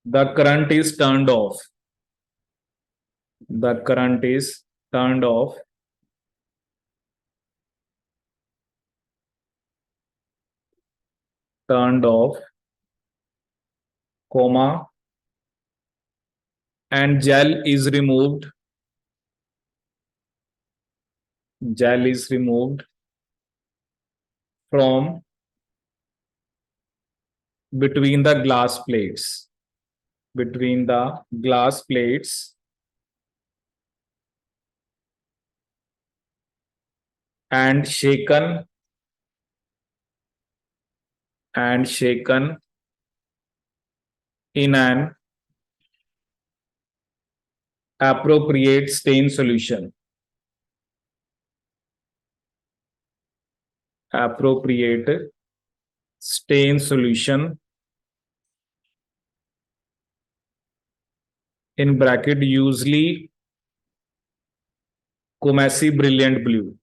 S1: the current is turned off. The current is turned off. Turned off, comma, and gel is removed. Gel is removed from between the glass plates. Between the glass plates and shaken in an appropriate stain solution. Appropriate stain solution, in bracket usually Comasi brilliant blue.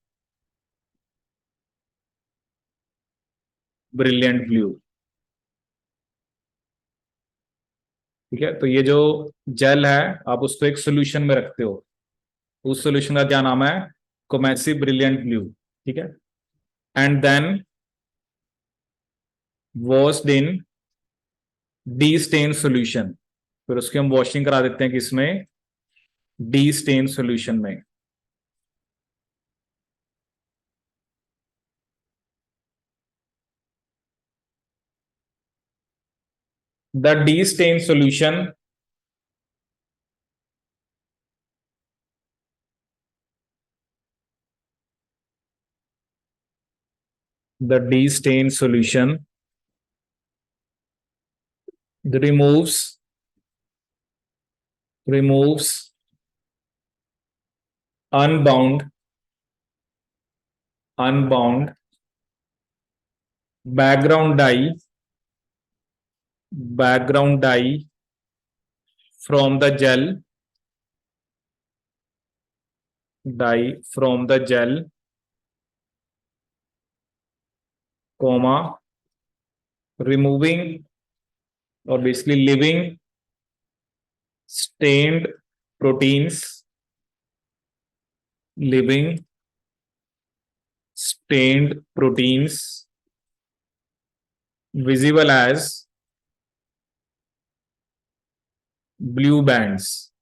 S1: Brilliant blue. ठीक है, तो ये जो जेल है आप उसको एक सोल्यूशन में रखते हो, उस सोल्यूशन का क्या नाम है? Coomassie brilliant blue. ठीक है, and then washed in destain solution. फिर उसकी हम वॉशिंग करा देते हैं किसमें? डी स्टेन सोल्यूशन में. The destain solution the D-stain solution removes unbound background dye from the gel, comma, removing or basically leaving stained proteins, visible as blue bands,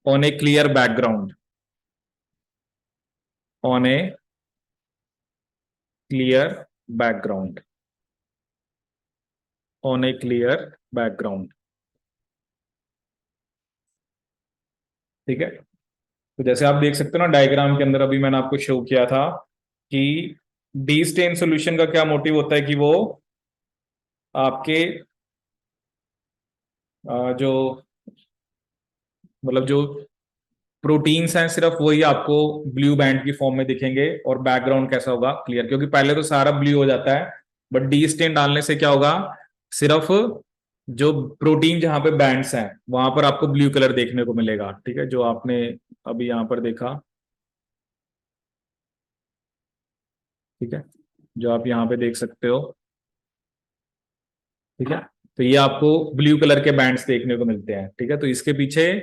S1: on a clear background, ठीक है. तो जैसे आप देख सकते हो ना डायग्राम के अंदर, अभी मैंने आपको शो किया था कि डी स्टेन सोल्यूशन का क्या मोटिव होता है कि वो आपके जो मतलब जो प्रोटीन्स हैं सिर्फ वही आपको ब्लू बैंड की फॉर्म में दिखेंगे, और बैकग्राउंड कैसा होगा? क्लियर. क्योंकि पहले तो सारा ब्लू हो जाता है, बट डी स्टेन डालने से क्या होगा? सिर्फ जो प्रोटीन जहां पे बैंड्स हैं वहां पर आपको ब्लू कलर देखने को मिलेगा. ठीक है, जो आपने अभी यहां पर देखा. ठीक है, जो आप यहां पे देख सकते हो. ठीक है, तो ये आपको ब्लू कलर के बैंड्स देखने को मिलते हैं. ठीक है, तो इसके पीछे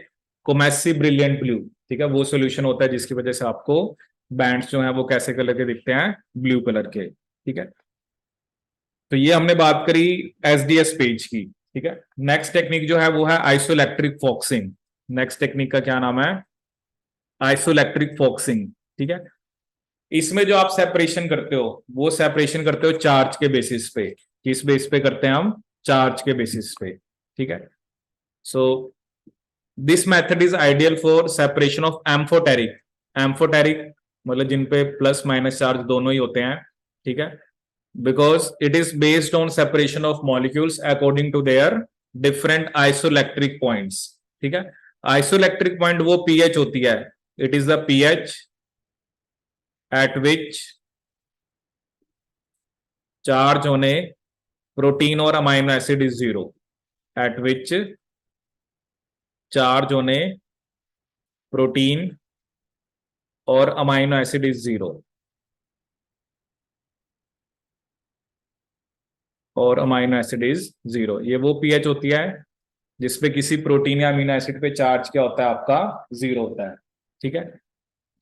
S1: कोमेसी ब्रिलियंट ब्लू, ठीक है, वो सोल्यूशन होता है जिसकी वजह से आपको बैंड्स जो है वो कैसे कलर के दिखते हैं? ब्लू कलर के. ठीक है, तो ये हमने बात करी एसडीएस पेज की. ठीक है, नेक्स्ट टेक्निक जो है वो है आइसोइलेक्ट्रिक फॉक्सिंग. नेक्स्ट टेक्निक का क्या नाम है? आइसोइलेक्ट्रिक फॉक्सिंग. ठीक है, इसमें जो आप सेपरेशन करते हो वो सेपरेशन करते हो चार्ज के बेसिस पे. किस बेस पे करते हैं हम? चार्ज के बेसिस पे. ठीक है, so this method is ideal for separation of amphoteric. Amphoteric मतलब जिन पे प्लस माइनस चार्ज दोनों ही होते हैं. ठीक है, because it is based on separation of molecules according to their different isoelectric points. ठीक है, आइसोइलेक्ट्रिक पॉइंट वो पीएच होती है, it is the pH at which charge on a protein और amino acid is zero, at which charge on a protein और अमाइनो एसिड इज जीरो, और अमाइनो एसिड इज जीरो। ये वो पीएच होती है जिसपे किसी प्रोटीन या अमीनो एसिड पे चार्ज क्या होता है आपका, जीरो होता है। ठीक है,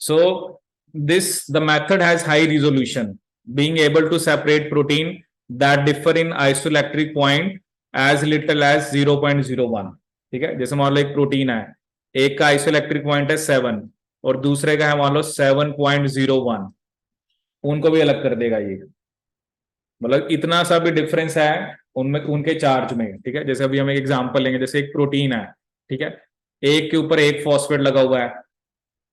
S1: so this the method has high resolution, being able to separate protein that differ in isoelectric point as little as 0.01। ठीक है, जैसे मान लो एक प्रोटीन है, एक का आइसोइलेक्ट्रिक पॉइंट है 7 और दूसरे का है मान लो 7.01, उनको भी अलग कर देगा ये। मतलब इतना सा भी डिफरेंस है उनमें, उनके चार्ज में। ठीक है, जैसे अभी हम एक एग्जांपल लेंगे, जैसे एक प्रोटीन है, ठीक है, एक के ऊपर एक फॉस्फेट लगा हुआ है,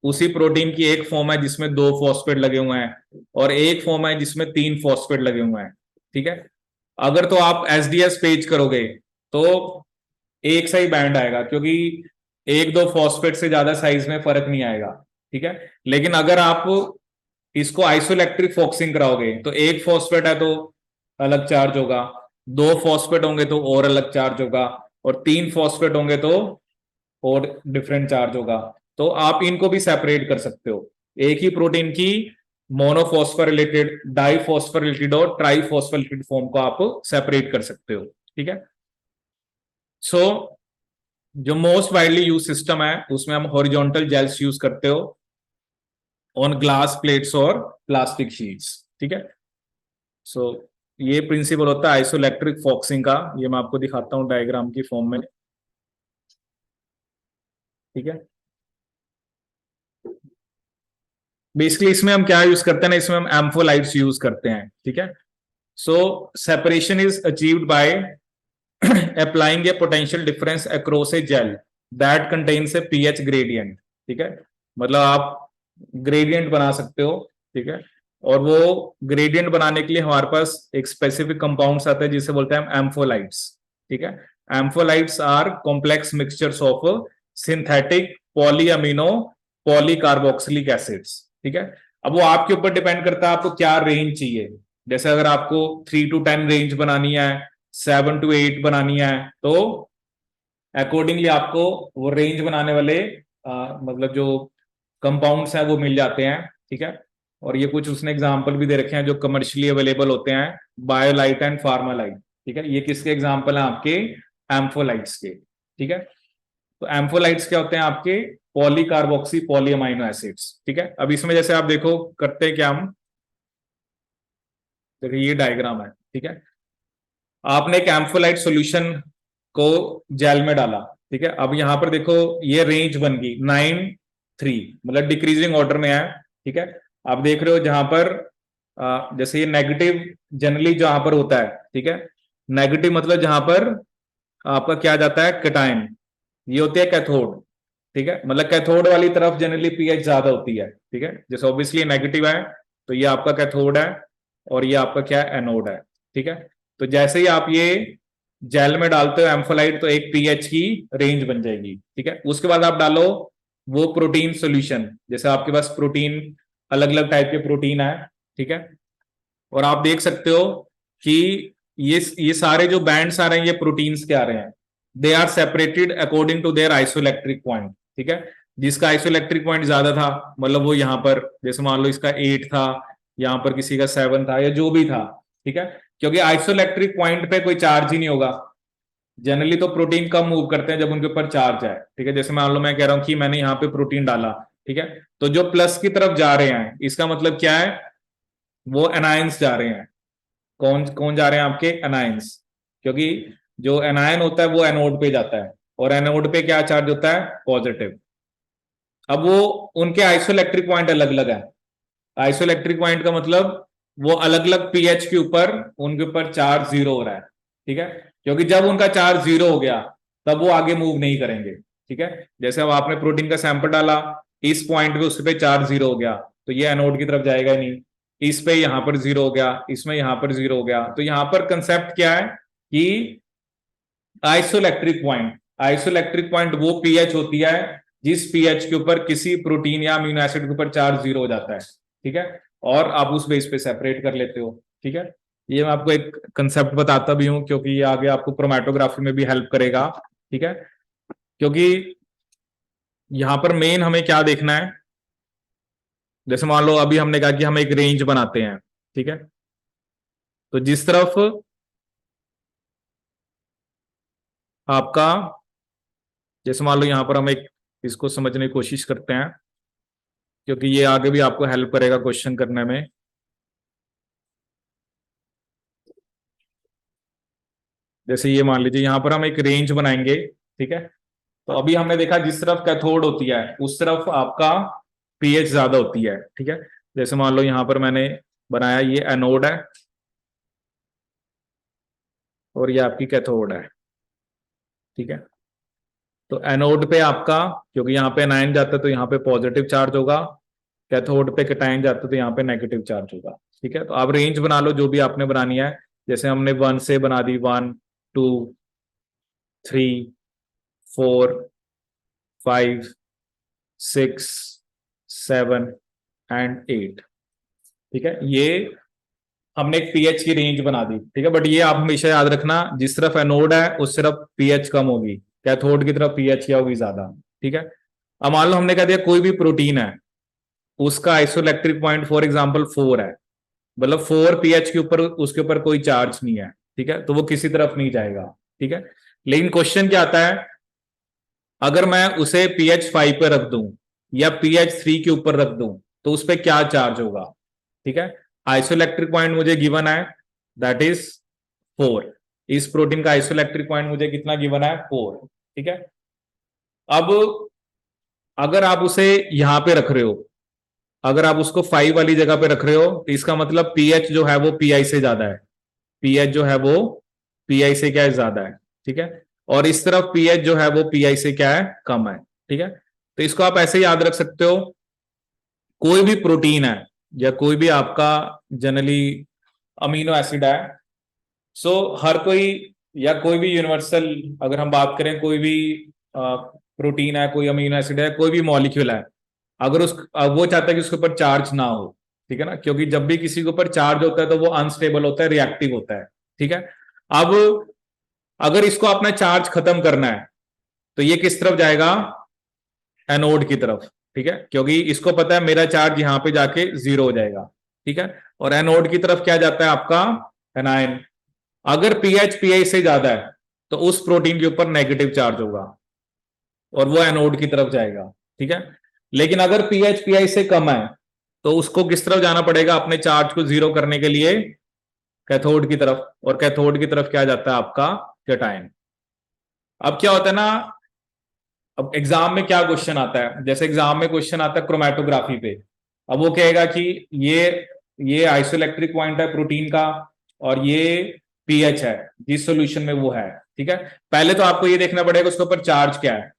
S1: उसी प्रोटीन की एक फॉर्म है जिसमें 2 फॉस्फेट लगे हुए हैं और एक फॉर्म है जिसमें 3 फॉस्फेट लगे हुए हैं। ठीक है, अगर तो आप एसडीएस पेज करोगे तो एक सा ही बैंड आएगा, क्योंकि एक दो फॉस्फेट से ज्यादा साइज में फर्क नहीं आएगा। ठीक है, लेकिन अगर आप इसको आइसोइलेक्ट्रिक फॉक्सिंग कराओगे तो एक फॉस्फेट है तो अलग चार्ज होगा, 2 फॉस्फेट होंगे तो और अलग चार्ज होगा, और 3 फॉस्फेट होंगे तो और डिफरेंट चार्ज होगा। तो आप इनको भी सेपरेट कर सकते हो, एक ही प्रोटीन की मोनोफॉस्फोरिलेटेड, डाइफॉस्फोरिलेटेड और ट्राइफॉस्फोरिलेटेड फॉर्म को आप सेपरेट कर सकते हो। ठीक है, सो जो मोस्ट वाइडली यूज सिस्टम है उसमें हम हॉरिजॉन्टल जेल्स यूज करते हो ऑन ग्लास प्लेट्स और प्लास्टिक शीट्स। ठीक है, सो ये प्रिंसिपल होता है आइसोइलेक्ट्रिक फॉक्सिंग का, ये मैं आपको दिखाता हूं डायग्राम की फॉर्म में। ठीक है, बेसिकली इसमें हम क्या यूज करते हैं ना, इसमें हम एम्फोलाइट्स यूज करते हैं। ठीक है, so separation is achieved by applying a potential difference across a gel that contains a pH gradient. ठीक है, मतलब आप ग्रेडियंट बना सकते हो। ठीक है, और वो ग्रेडियंट बनाने के लिए हमारे पास एक स्पेसिफिक कंपाउंड्स आता है जिसे बोलते हैं हम एम्फोलाइट्स। ठीक है, ampholytes are complex mixtures of synthetic polyamino polycarboxylic acids. ठीक है, अब वो आपके ऊपर डिपेंड करता है आपको क्या रेंज चाहिए। जैसे अगर आपको 3 to 10 रेंज बनानी है, 7 to 8 बनानी है, तो अकॉर्डिंगली आपको वो रेंज बनाने वाले मतलब जो कंपाउंड्स हैं वो मिल जाते हैं। ठीक है, और ये कुछ उसने एग्जांपल भी दे रखे हैं जो कमर्शियली अवेलेबल होते हैं, बायोलाइट एंड फार्मालाइट। ठीक है, ये किसके एग्जांपल हैं आपके, एम्फोलाइट्स के। ठीक है, तो एम्फोलाइट्स क्या होते हैं आपके, पॉलीकार्बोक्सी पॉलीअमाइनो एसिड्स। ठीक है, अब इसमें जैसे आप देखो करते हैं क्या हम, देखिए ये डायग्राम है। ठीक है, आपने एक एम्फोलाइट सॉल्यूशन को जेल में डाला। ठीक है, अब यहां पर देखो ये रेंज बन गई 9-3, मतलब डिक्रीजिंग ऑर्डर में है। ठीक है, आप देख रहे हो जहां पर जैसे ये नेगेटिव जनरली जहां पर होता है। ठीक है, नेगेटिव मतलब जहां पर आपका क्या जाता है, कैटायन, ये होती है कैथोड। ठीक है, मतलब कैथोड वाली तरफ जनरली पीएच ज्यादा होती है। ठीक है, जैसे ऑब्वियसली नेगेटिव है तो ये आपका कैथोड है और ये आपका क्या है, एनोड है। ठीक है, तो जैसे ही आप ये जेल में डालते हो एम्फोलाइट तो एक पीएच की रेंज बन जाएगी। ठीक है, उसके बाद आप डालो वो प्रोटीन सॉल्यूशन, जैसे आपके पास प्रोटीन अलग अलग टाइप के प्रोटीन है। ठीक है, और आप देख सकते हो कि ये सारे जो बैंड्स आ रहे हैं ये प्रोटीन्स के आ रहे हैं, they are separated according to their isoelectric point. ठीक है, जिसका आइसोइलेक्ट्रिक पॉइंट ज्यादा था, मतलब वो यहां पर जैसे मान लो इसका 8 था, यहां पर किसी का 7 था या जो भी था। ठीक है, क्योंकि आइसोइलेक्ट्रिक पॉइंट पे कोई चार्ज ही नहीं होगा। जनरली तो प्रोटीन कम मूव करते हैं जब उनके ऊपर चार्ज है। ठीक है, जैसे मान लो मैं कह रहा हूं कि मैंने यहाँ पे प्रोटीन डाला। ठीक है, तो जो प्लस की तरफ जा रहे हैं इसका मतलब क्या है, वो एनायंस जा रहे हैं। कौन कौन जा रहे हैं आपके, एनायंस, क्योंकि जो एनायन होता है वो एनोड पे जाता है और एनोड पे क्या चार्ज होता है, पॉजिटिव। अब वो उनके आइसोइलेक्ट्रिक पॉइंट अलग अलग है। आइसोइलेक्ट्रिक पॉइंट का मतलब वो अलग अलग पीएच के ऊपर उनके ऊपर चार्ज जीरो हो रहा है। ठीक है, क्योंकि जब उनका चार्ज जीरो हो गया तब वो आगे मूव नहीं करेंगे। ठीक है, जैसे अब आपने प्रोटीन का सैंपल डाला, इस पॉइंट पे उस पर चार्ज जीरो हो गया तो ये एनोड की तरफ जाएगा ही नहीं। इस पे यहां पर जीरो हो गया, इसमें यहां पर जीरो हो गया, तो यहां पर कंसेप्ट क्या है कि आइसोइलेक्ट्रिक पॉइंट आइसोइलेक्ट्रिक पॉइंट वो पीएच होती है जिस पीएच के ऊपर किसी प्रोटीन या अमीनो एसिड के ऊपर चार्ज 0 हो जाता है, ठीक है, और आप उस बेस पे सेपरेट कर लेते हो, ठीक है। ये मैं आपको एक कंसेप्ट बताता भी हूं क्योंकि ये आगे आपको क्रोमेटोग्राफी में भी हेल्प करेगा, ठीक है। क्योंकि यहां पर मेन हमें क्या देखना है, जैसे मान लो अभी हमने कहा कि हम एक रेंज बनाते हैं, ठीक है, तो जिस तरफ आपका, जैसे मान लो यहां पर हम एक इसको समझने की कोशिश करते हैं क्योंकि ये आगे भी आपको हेल्प करेगा क्वेश्चन करने में। जैसे ये मान लीजिए यहां पर हम एक रेंज बनाएंगे, ठीक है, तो अभी हमने देखा जिस तरफ कैथोड होती है उस तरफ आपका पीएच ज्यादा होती है, ठीक है। जैसे मान लो यहां पर मैंने बनाया ये एनोड है और ये आपकी कैथोड है, ठीक है। तो एनोड पे आपका, क्योंकि यहाँ पे एनायन जाता है तो यहाँ पे पॉजिटिव चार्ज होगा, कैथोड पे कैटायन जाता है तो यहाँ पे नेगेटिव चार्ज होगा, ठीक है। तो आप रेंज बना लो जो भी आपने बनानी है, जैसे हमने 1 से बना दी, 1 2 3 4 5 6 7 एंड 8, ठीक है। ये हमने एक पीएच की रेंज बना दी, ठीक है। बट ये आप हमेशा याद रखना जिस तरफ एनोड है उस तरफ पीएच कम होगी, कैथोड की तरफ पीएच क्या होगी, ज्यादा, ठीक है। अब मान लो हमने कह दिया कोई भी प्रोटीन है उसका आइसोइलेक्ट्रिक पॉइंट फॉर एग्जांपल 4 है, मतलब 4 पीएच के ऊपर उसके ऊपर कोई चार्ज नहीं है, ठीक है, तो वो किसी तरफ नहीं जाएगा, ठीक है। लेकिन क्वेश्चन क्या आता है, अगर मैं उसे पीएच 5 पे रख दूं या पीएच 3 के ऊपर रख दूं तो उस पर क्या चार्ज होगा, ठीक है। आइसोइलेक्ट्रिक पॉइंट मुझे गिवन है, दैट इज 4। इस प्रोटीन का आइसोइलेक्ट्रिक पॉइंट मुझे कितना गिवन है, 4, ठीक है। अब अगर आप उसे यहां पे रख रहे हो, अगर आप उसको 5 वाली जगह पे रख रहे हो तो इसका मतलब पीएच जो है वो पीआई से ज्यादा है, पीएच जो है वो पीआई से क्या है, ज्यादा है, ठीक है। और इस तरफ पीएच जो है वो पीआई से क्या है, कम है, ठीक है। तो इसको आप ऐसे याद रख सकते हो, कोई भी प्रोटीन है या कोई भी आपका जनरली अमीनो एसिड है, सो हर कोई या कोई भी यूनिवर्सल, अगर हम बात करें कोई भी प्रोटीन है, कोई अमीनो एसिड है, कोई भी मॉलिक्यूल है, अगर वो चाहता है कि उसके ऊपर चार्ज ना हो, ठीक है ना, क्योंकि जब भी किसी के ऊपर चार्ज होता है तो वो अनस्टेबल होता है, रिएक्टिव होता है, ठीक है। अब अगर इसको अपना चार्ज खत्म करना है तो ये किस तरफ जाएगा, एनोड की तरफ, ठीक है, क्योंकि इसको पता है मेरा चार्ज यहां पे जाके 0 हो जाएगा, ठीक है। और एनोड की तरफ क्या जाता है आपका, एनायन। अगर पीएच पीआई से ज्यादा है तो उस प्रोटीन के ऊपर नेगेटिव चार्ज होगा और वो एनोड की तरफ जाएगा, ठीक है। लेकिन अगर पीएच पीआई से कम है तो उसको किस तरफ जाना पड़ेगा अपने चार्ज को 0 करने के लिए, कैथोड की तरफ, और कैथोड की तरफ क्या जाता है आपका, कैटायन। अब क्या होता है ना, अब एग्जाम में क्या क्वेश्चन आता है, जैसे एग्जाम में क्वेश्चन आता है क्रोमेटोग्राफी पे, अब वो कहेगा कि ये आइसोइलेक्ट्रिक पॉइंट है प्रोटीन का और ये पीएच है जिस सॉल्यूशन में वो है, ठीक है। पहले तो आपको ये देखना पड़ेगा उसके ऊपर चार्ज क्या है,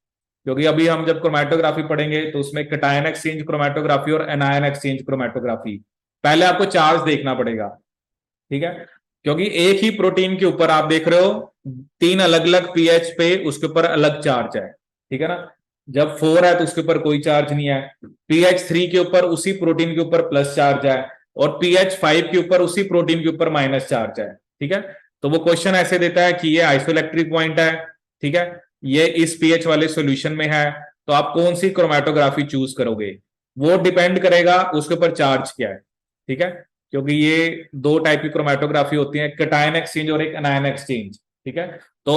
S1: क्योंकि अभी हम जब क्रोमेटोग्राफी पढ़ेंगे तो उसमें कैटायन एक्सचेंज क्रोमेटोग्राफी और एनायन एक्सचेंज क्रोमेटोग्राफी, पहले आपको चार्ज देखना पड़ेगा, ठीक है। क्योंकि एक ही प्रोटीन के ऊपर आप देख रहे हो 3 अलग अलग पीएच पे उसके ऊपर अलग चार्ज है, ठीक है ना। जब 4 है तो उसके ऊपर कोई चार्ज नहीं है, पीएच 3 के ऊपर उसी प्रोटीन के ऊपर प्लस चार्ज है और पीएच 5 के ऊपर उसी प्रोटीन के ऊपर माइनस चार्ज है, ठीक है। तो वो क्वेश्चन ऐसे देता है कि ये आइसोइलेक्ट्रिक पॉइंट है, ठीक है, ये इस पीएच वाले सॉल्यूशन में है, तो आप कौन सी क्रोमेटोग्राफी चूज करोगे, वो डिपेंड करेगा उसके ऊपर चार्ज क्या है, ठीक है। क्योंकि ये 2 टाइप की क्रोमेटोग्राफी होती है, कैटायन एक्सचेंज और एक एनायन एक्सचेंज, ठीक है। तो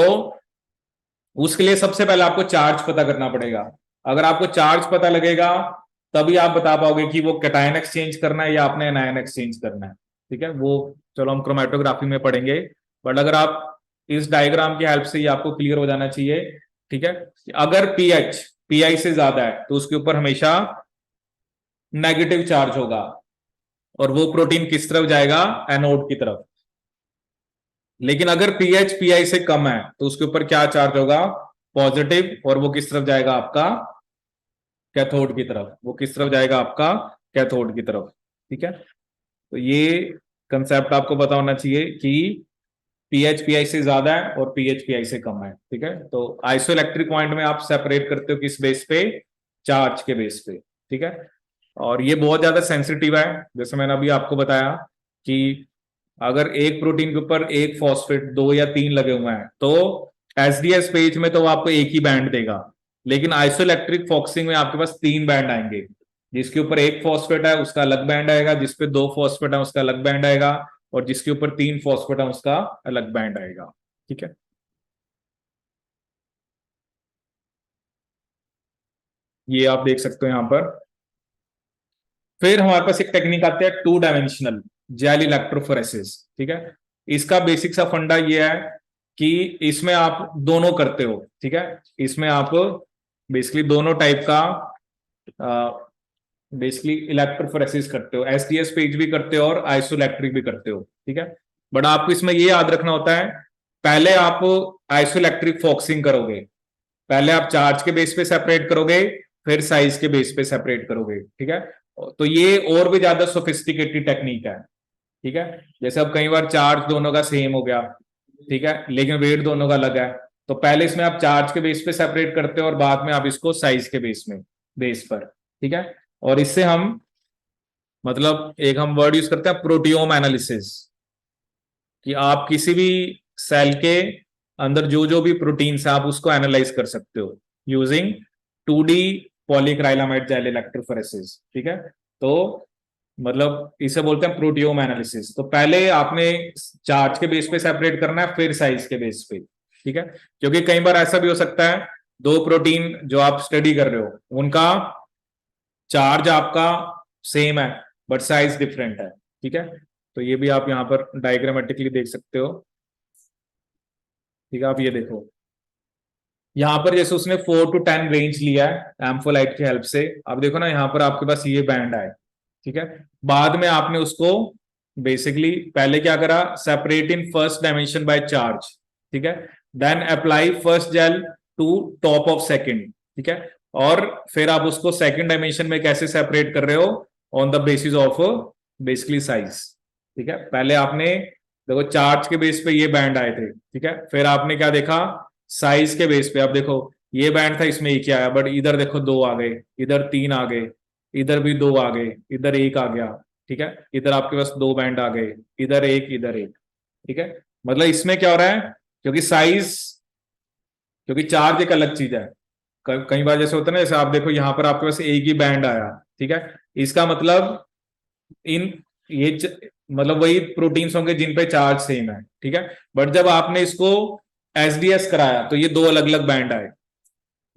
S1: उसके लिए सबसे पहले आपको चार्ज पता करना पड़ेगा, अगर आपको चार्ज पता लगेगा तभी आप बता पाओगे कि वो कैटायन एक्सचेंज करना है या आपने एनायन एक्सचेंज करना है, ठीक है। वो चलो हम क्रोमेटोग्राफी में पढ़ेंगे, बट अगर आप इस डायग्राम की हेल्प से ही आपको क्लियर हो जाना चाहिए, ठीक है। अगर पीएच पीआई से ज्यादा है तो उसके ऊपर हमेशा नेगेटिव चार्ज होगा और वो प्रोटीन किस तरफ जाएगा, एनोड की तरफ। लेकिन अगर पीएच पीआई से कम है तो उसके ऊपर क्या चार्ज होगा, पॉजिटिव, और वो किस तरफ जाएगा आपका, कैथोड की तरफ, वो किस तरफ जाएगा आपका, कैथोड की तरफ, ठीक है। तो ये कंसेप्ट आपको पता होना चाहिए कि पीएच पीआई से ज्यादा है और पीएच पीआई से कम है, ठीक है। तो आइसोइलेक्ट्रिक पॉइंट में आप सेपरेट करते हो किस बेस पे, चार्ज के बेस पे, ठीक है। और ये बहुत ज्यादा सेंसिटिव है, जैसे मैंने अभी आपको बताया कि अगर एक प्रोटीन के ऊपर एक फॉस्फेट, दो या तीन लगे हुए हैं, तो एसडीएस पेज में तो वो आपको एक ही बैंड देगा, लेकिन आइसोइलेक्ट्रिक फॉक्सिंग में आपके पास तीन बैंड आएंगे। जिसके ऊपर एक फॉस्फेट है उसका अलग बैंड आएगा, जिसपे दो फॉस्फेट है उसका अलग बैंड आएगा, और जिसके ऊपर तीन फॉस्फेट है उसका अलग बैंड आएगा, ठीक है। ये आप देख सकते हो यहां पर। फिर हमारे पास एक टेक्निक आती है टू डायमेंशनल जेल इलेक्ट्रोफोरेसिस, ठीक है। इसका बेसिक सा फंडा ये है कि इसमें आप दोनों करते हो, ठीक है। इसमें आप बेसिकली दोनों टाइप का बेसिकली इलेक्ट्रोफोरेसिस करते हो, एसडीएस पेज भी करते हो और आइसोइलेक्ट्रिक भी करते हो, ठीक है। बट आपको इसमें ये याद रखना होता है, पहले आप आइसोइलेक्ट्रिक फोकसिंग करोगे, पहले आप चार्ज के बेस पे सेपरेट करोगे, फिर साइज के बेस पे सेपरेट करोगे, ठीक है। तो ये और भी ज्यादा सोफिस्टिकेटेड टेक्निक है, ठीक है। जैसे अब कई बार चार्ज दोनों का सेम हो गया, ठीक है, लेकिन वेट दोनों का अलग है, तो पहले इसमें आप चार्ज के बेस पे सेपरेट करते हो और बाद में आप इसको साइज के बेस में, बेस पर, ठीक है। और इससे हम मतलब एक हम वर्ड यूज करते हैं प्रोटियोम एनालिसिस, कि आप किसी भी सेल के अंदर जो जो भी प्रोटीन्स है आप उसको एनालाइज कर सकते हो यूजिंग 2D पॉलीक्राइलामाइड जेल इलेक्ट्रोफोरेसिस, ठीक है। तो मतलब इसे बोलते हैं प्रोटियोम एनालिसिस। तो पहले आपने चार्ज के बेस पे सेपरेट करना है, फिर साइज के बेस पे, ठीक है। क्योंकि कई बार ऐसा भी हो सकता है दो प्रोटीन जो आप स्टडी कर रहे हो उनका चार्ज आपका सेम है बट साइज डिफरेंट है, ठीक है। तो ये भी आप यहाँ पर डायग्रामेटिकली देख सकते हो, ठीक है। आप ये देखो यहाँ पर, जैसे उसने 4 to 10 रेंज लिया है एम्फोलाइट की हेल्प से, अब देखो ना यहाँ पर आपके पास ये बैंड आए, ठीक है। बाद में आपने उसको बेसिकली पहले क्या करा, separate in first dimension by charge, ठीक है। Then apply first gel to top of second, ठीक है। और फिर आप उसको सेकंड डायमेंशन में कैसे सेपरेट कर रहे हो, on the basis of basically size, ठीक है। पहले आपने देखो चार्ज के बेस पे ये बैंड आए थे, ठीक है, फिर आपने क्या देखा, साइज के बेस पे। अब देखो ये बैंड था इसमें एक ही आया, बट इधर देखो दो आ गए, इधर तीन आ गए, इधर भी दो आ गए, इधर एक आ गया, ठीक है। इधर आपके पास दो बैंड आ गए, इधर एक इधर एक, ठीक है। मतलब इसमें क्या हो रहा है, क्योंकि साइज, क्योंकि चार्ज एक अलग चीज है, कई बार जैसे होता है ना, जैसे आप देखो यहाँ पर आपके पास एक ही बैंड आया, ठीक है, इसका मतलब इन ये मतलब वही प्रोटीन्स होंगे जिन पे चार्ज सेम है, ठीक है। बट जब आपने इसको एसडीएस कराया तो ये दो अलग अलग बैंड आए,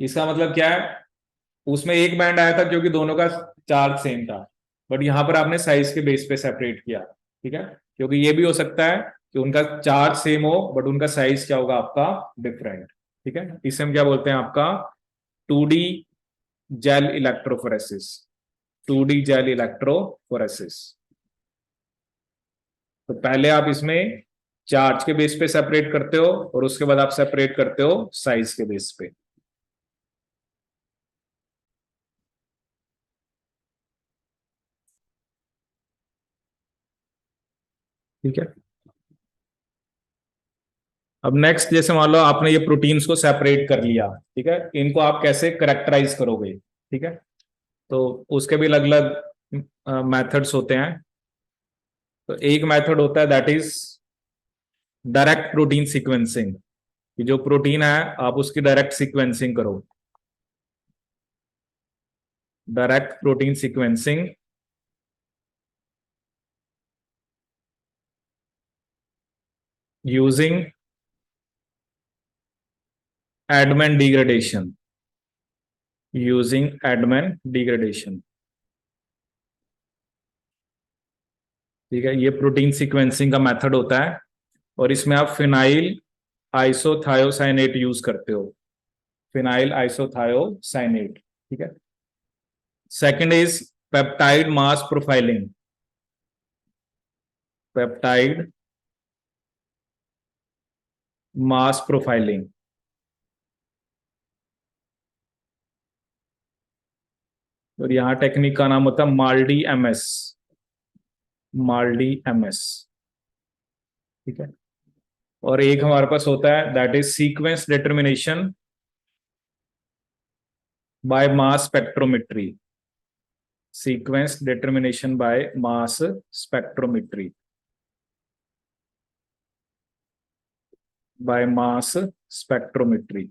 S1: इसका मतलब क्या है, उसमें एक बैंड आया था क्योंकि दोनों का चार्ज सेम था, बट यहां पर आपने साइज के बेस पे सेपरेट किया, ठीक है। क्योंकि ये भी हो सकता है कि उनका चार्ज सेम हो बट उनका साइज क्या होगा आपका, डिफरेंट, ठीक है। इसे हम क्या बोलते हैं आपका 2D gel electrophoresis, 2D gel electrophoresis. तो पहले आप इसमें चार्ज के बेस पे सेपरेट करते हो और उसके बाद आप सेपरेट करते हो साइज के बेस पे, ठीक है। अब नेक्स्ट, जैसे मान लो आपने ये प्रोटीन्स को सेपरेट कर लिया, ठीक है, इनको आप कैसे करेक्टराइज करोगे, ठीक है। तो उसके भी अलग अलग मेथड्स होते हैं। तो एक मेथड होता है that is direct protein sequencing, कि जो प्रोटीन है आप उसकी डायरेक्ट सीक्वेंसिंग करो, direct protein sequencing using Edmund degradation, using Edmund degradation, ठीक है। ये प्रोटीन सीक्वेंसिंग का मेथड होता है और इसमें आप फिनाइल आइसोथायोसाइनेट यूज करते हो, फिनाइल आइसोथायोसाइनेट, ठीक है। Second is peptide mass profiling, peptide mass profiling, और यहां टेक्निक का नाम होता है माल्डी एमएस, माल्डी एमएस, ठीक है। और एक हमारे पास होता है that is sequence determination by mass spectrometry. Sequence determination by mass spectrometry, by mass spectrometry.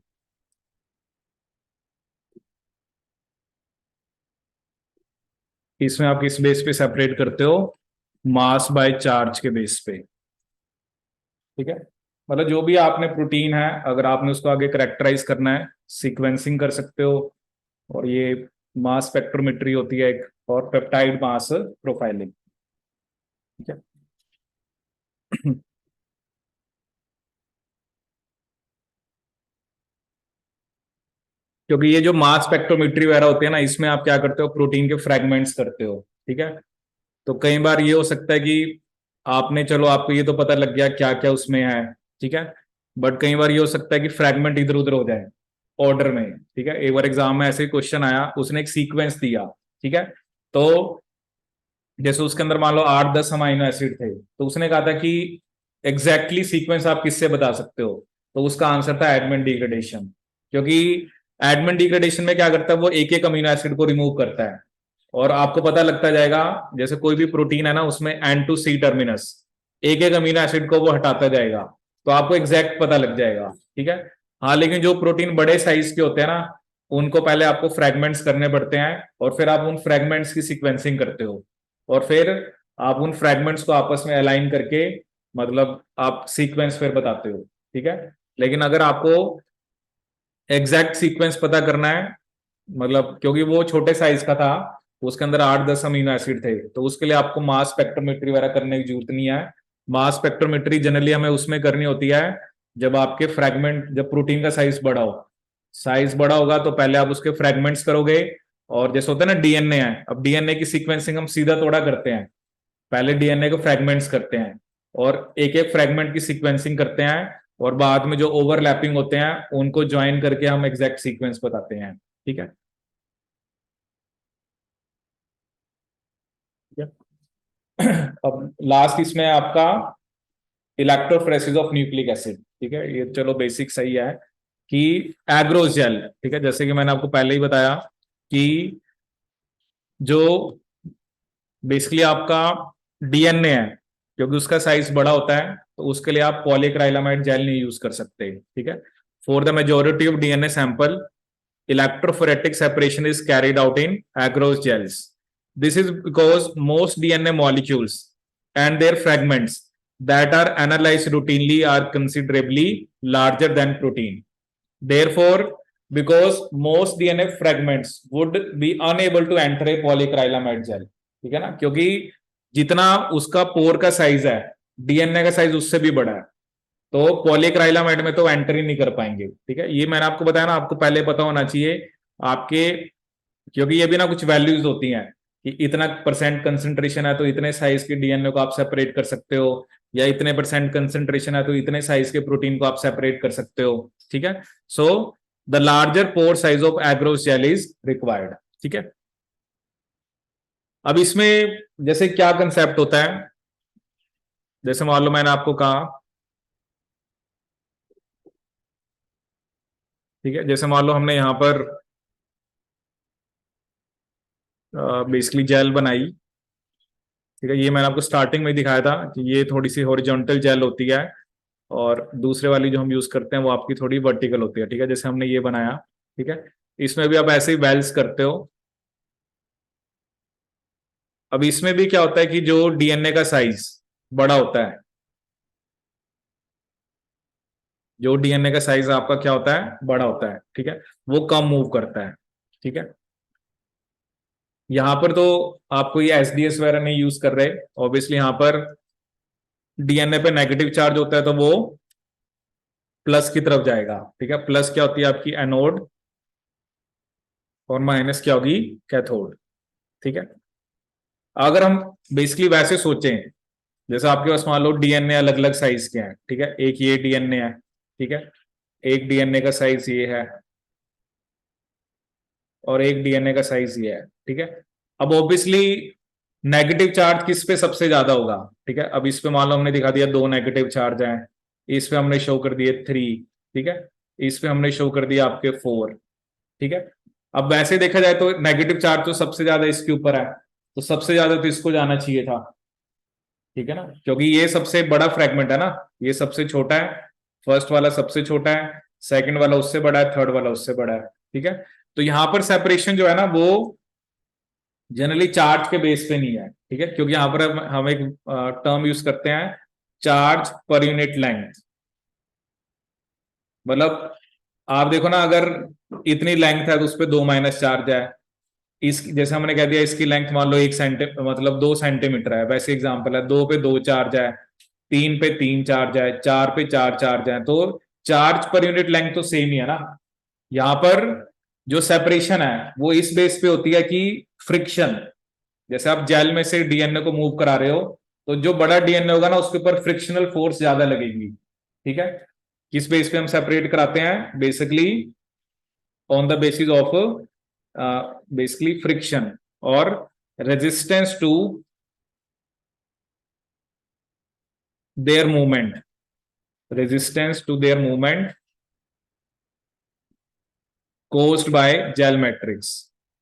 S1: इसमें आप किस बेस पे सेपरेट करते हो? मास बाय चार्ज के बेस पे। ठीक है, मतलब जो भी आपने प्रोटीन है, अगर आपने उसको आगे करेक्टराइज करना है, सीक्वेंसिंग कर सकते हो। और ये मास स्पेक्ट्रोमेट्री होती है एक, और पेप्टाइड मास प्रोफाइलिंग। ठीक है। क्योंकि ये जो मास स्पेक्ट्रोमेट्री वगैरह होती है ना, इसमें आप क्या करते हो, प्रोटीन के फ्रेगमेंट्स करते हो। ठीक है, तो कई बार ये हो सकता है कि आपने, चलो आपको ये तो पता लग गया क्या क्या उसमें है। ठीक है, बट कई बार ये हो सकता है कि फ्रैगमेंट इधर उधर हो जाए ऑर्डर में। ठीक है, एक बार एग्जाम में ऐसे क्वेश्चन आया, उसने एक सीक्वेंस दिया। ठीक है, तो जैसे उसके अंदर मान लो 8-10 अमाइनो एसिड थे, तो उसने कहा था कि एग्जैक्टली सीक्वेंस आप किससे बता सकते हो? तो उसका आंसर था एडमंड डिग्रेडेशन। क्योंकि एडमंड डिग्रेडेशन में क्या करता है, वो एक एक अमीनो एसिड को रिमूव करता है, और आपको पता लगता जाएगा जैसे कोई भी प्रोटीन है ना, उसमें एन टू सी टर्मिनस, एक एक अमीनो एसिड को वो हटाता जाएगा, तो आपको एग्जैक्ट पता लग जाएगा। ठीक है। हाँ, लेकिन जो प्रोटीन बड़े साइज के होते हैं ना, उनको पहले आपको फ्रेगमेंट्स करने पड़ते हैं, और फिर आप उन फ्रेगमेंट्स की सीक्वेंसिंग करते हो, और फिर आप उन फ्रेगमेंट्स को आपस में अलाइन करके, मतलब आप सीक्वेंस फिर बताते हो। ठीक है, लेकिन अगर आपको एग्जैक्ट सीक्वेंस पता करना है, मतलब क्योंकि वो छोटे साइज का था, उसके अंदर 8-10 अमीनो एसिड थे, तो उसके लिए आपको मास स्पेक्ट्रोमेट्री वगैरह करने की जरूरत नहीं है। मास स्पेक्ट्रोमेट्री जनरली हमें उसमें करनी होती है जब आपके फ्रैगमेंट, जब प्रोटीन का साइज बड़ा हो। साइज बड़ा होगा तो पहले आप उसके फ्रैगमेंट्स करोगे, और जैसे होता है ना डीएनए है, अब डीएनए की सीक्वेंसिंग हम सीधा थोड़ा करते हैं, पहले डीएनए को फ्रैगमेंट्स करते हैं, और एक एक फ्रैगमेंट की सीक्वेंसिंग करते हैं, और बाद में जो ओवरलैपिंग होते हैं उनको ज्वाइन करके हम एग्जैक्ट सीक्वेंस बताते हैं। ठीक है। ठीक है। अब लास्ट इसमें आपका इलेक्ट्रोफोरेसिस ऑफ न्यूक्लिक एसिड। ठीक है, ये चलो बेसिक सही है कि एग्रोस जेल। ठीक है, जैसे कि मैंने आपको पहले ही बताया कि जो बेसिकली आपका डीएनए है, क्योंकि उसका साइज बड़ा होता है, तो उसके लिए आप पॉलीक्राइलामाइड जेल नहीं यूज कर सकते। ठीक है, for the majority of DNA sample electrophoretic separation is carried out in agarose gels. This is because most DNA molecules and their fragments that are analyzed routinely are considerably larger than protein. Therefore, because most DNA fragments would be unable to enter a polyacrylamide gel, ठीक है ना, क्योंकि जितना उसका पोर का साइज है, डीएनए का साइज उससे भी बड़ा है, तो पॉलीक्राइलामाइड में तो एंटर ही नहीं कर पाएंगे। ठीक है, ये मैंने आपको बताया ना, आपको पहले पता होना चाहिए आपके, क्योंकि ये भी ना कुछ वैल्यूज होती हैं कि इतना परसेंट कंसंट्रेशन है तो इतने साइज के डीएनए को आप सेपरेट कर सकते हो, या इतने परसेंट कंसंट्रेशन है तो इतने साइज के प्रोटीन को आप सेपरेट कर सकते हो। ठीक है, so the larger pore size of agarose gel is required. ठीक है, अब इसमें जैसे क्या कंसेप्ट होता है, जैसे मान लो मैंने आपको कहा, ठीक है, जैसे मान लो हमने यहाँ पर बेसिकली जेल बनाई। ठीक है, ये मैंने आपको स्टार्टिंग में दिखाया था कि ये थोड़ी सी हॉरिजॉन्टल जेल होती है, और दूसरे वाली जो हम यूज करते हैं वो आपकी थोड़ी वर्टिकल होती है। ठीक है, जैसे हमने ये बनाया। ठीक है, इसमें भी आप ऐसे ही वेल्स करते हो। अब इसमें भी क्या होता है कि जो डीएनए का साइज बड़ा होता है, जो डीएनए का साइज आपका क्या होता है, बड़ा होता है। ठीक है, वो कम मूव करता है। ठीक है, यहाँ पर तो आप कोई एसडीएस वगैरह नहीं यूज कर रहे, ऑब्वियसली यहाँ पर डीएनए पे नेगेटिव चार्ज होता है तो वो प्लस की तरफ जाएगा। ठीक है, प्लस क्या होती है आपकी एनोड, और माइनस क्या होगी, कैथोड। ठीक है, अगर हम बेसिकली वैसे सोचें, जैसे आपके पास मान लो डीएनए अलग अलग साइज के हैं। ठीक है, एक ये डीएनए है। ठीक है, एक डीएनए का साइज ये है, और एक डीएनए का साइज ये है। ठीक है, अब ऑब्वियसली नेगेटिव चार्ज किस पे सबसे ज्यादा होगा? ठीक है, अब इस पे मान लो हमने दिखा दिया दो नेगेटिव चार्ज हैं, इस पे हमने शो कर दिए 3, ठीक है, इस पे हमने शो कर दिया आपके 4, ठीक है। अब वैसे देखा जाए तो नेगेटिव चार्ज तो सबसे ज्यादा इसके ऊपर है, तो सबसे ज्यादा तो इसको जाना चाहिए था, ठीक है ना, क्योंकि ये सबसे बड़ा फ्रेगमेंट है ना, ये सबसे छोटा है, फर्स्ट वाला सबसे छोटा है, सेकंड वाला उससे बड़ा है, थर्ड वाला उससे बड़ा है, ठीक है। तो यहां पर सेपरेशन जो है ना वो जनरली चार्ज के बेस पे नहीं है, ठीक है, क्योंकि यहां पर हम एक टर्म यूज करते हैं, चार्ज पर यूनिट लेंथ। मतलब आप देखो ना, अगर इतनी लेंथ है तो उस पर 2 - चार्ज है, इस जैसे हमने कह दिया इसकी लेंथ मान लो 1 सेंटी मतलब 2 सेंटीमीटर है, वैसे एग्जांपल है, 2 पे 2 चार्ज है, 3 पे 3 चार्ज है, 4 पे 4 चार्ज है, तो चार्ज पर यूनिट लेंथ तो सेम ही है ना। यहाँ पर जो सेपरेशन है वो इस बेस पे होती है कि फ्रिक्शन, जैसे आप जेल में से डीएनए को मूव करा रहे हो, तो जो बड़ा डीएनए होगा ना उसके ऊपर फ्रिक्शनल फोर्स ज्यादा लगेगी, ठीक है। किस बेस पे हम सेपरेट कराते हैं, basically on the basis of basically friction और resistance to their movement, resistance to their movement caused by gel matrix,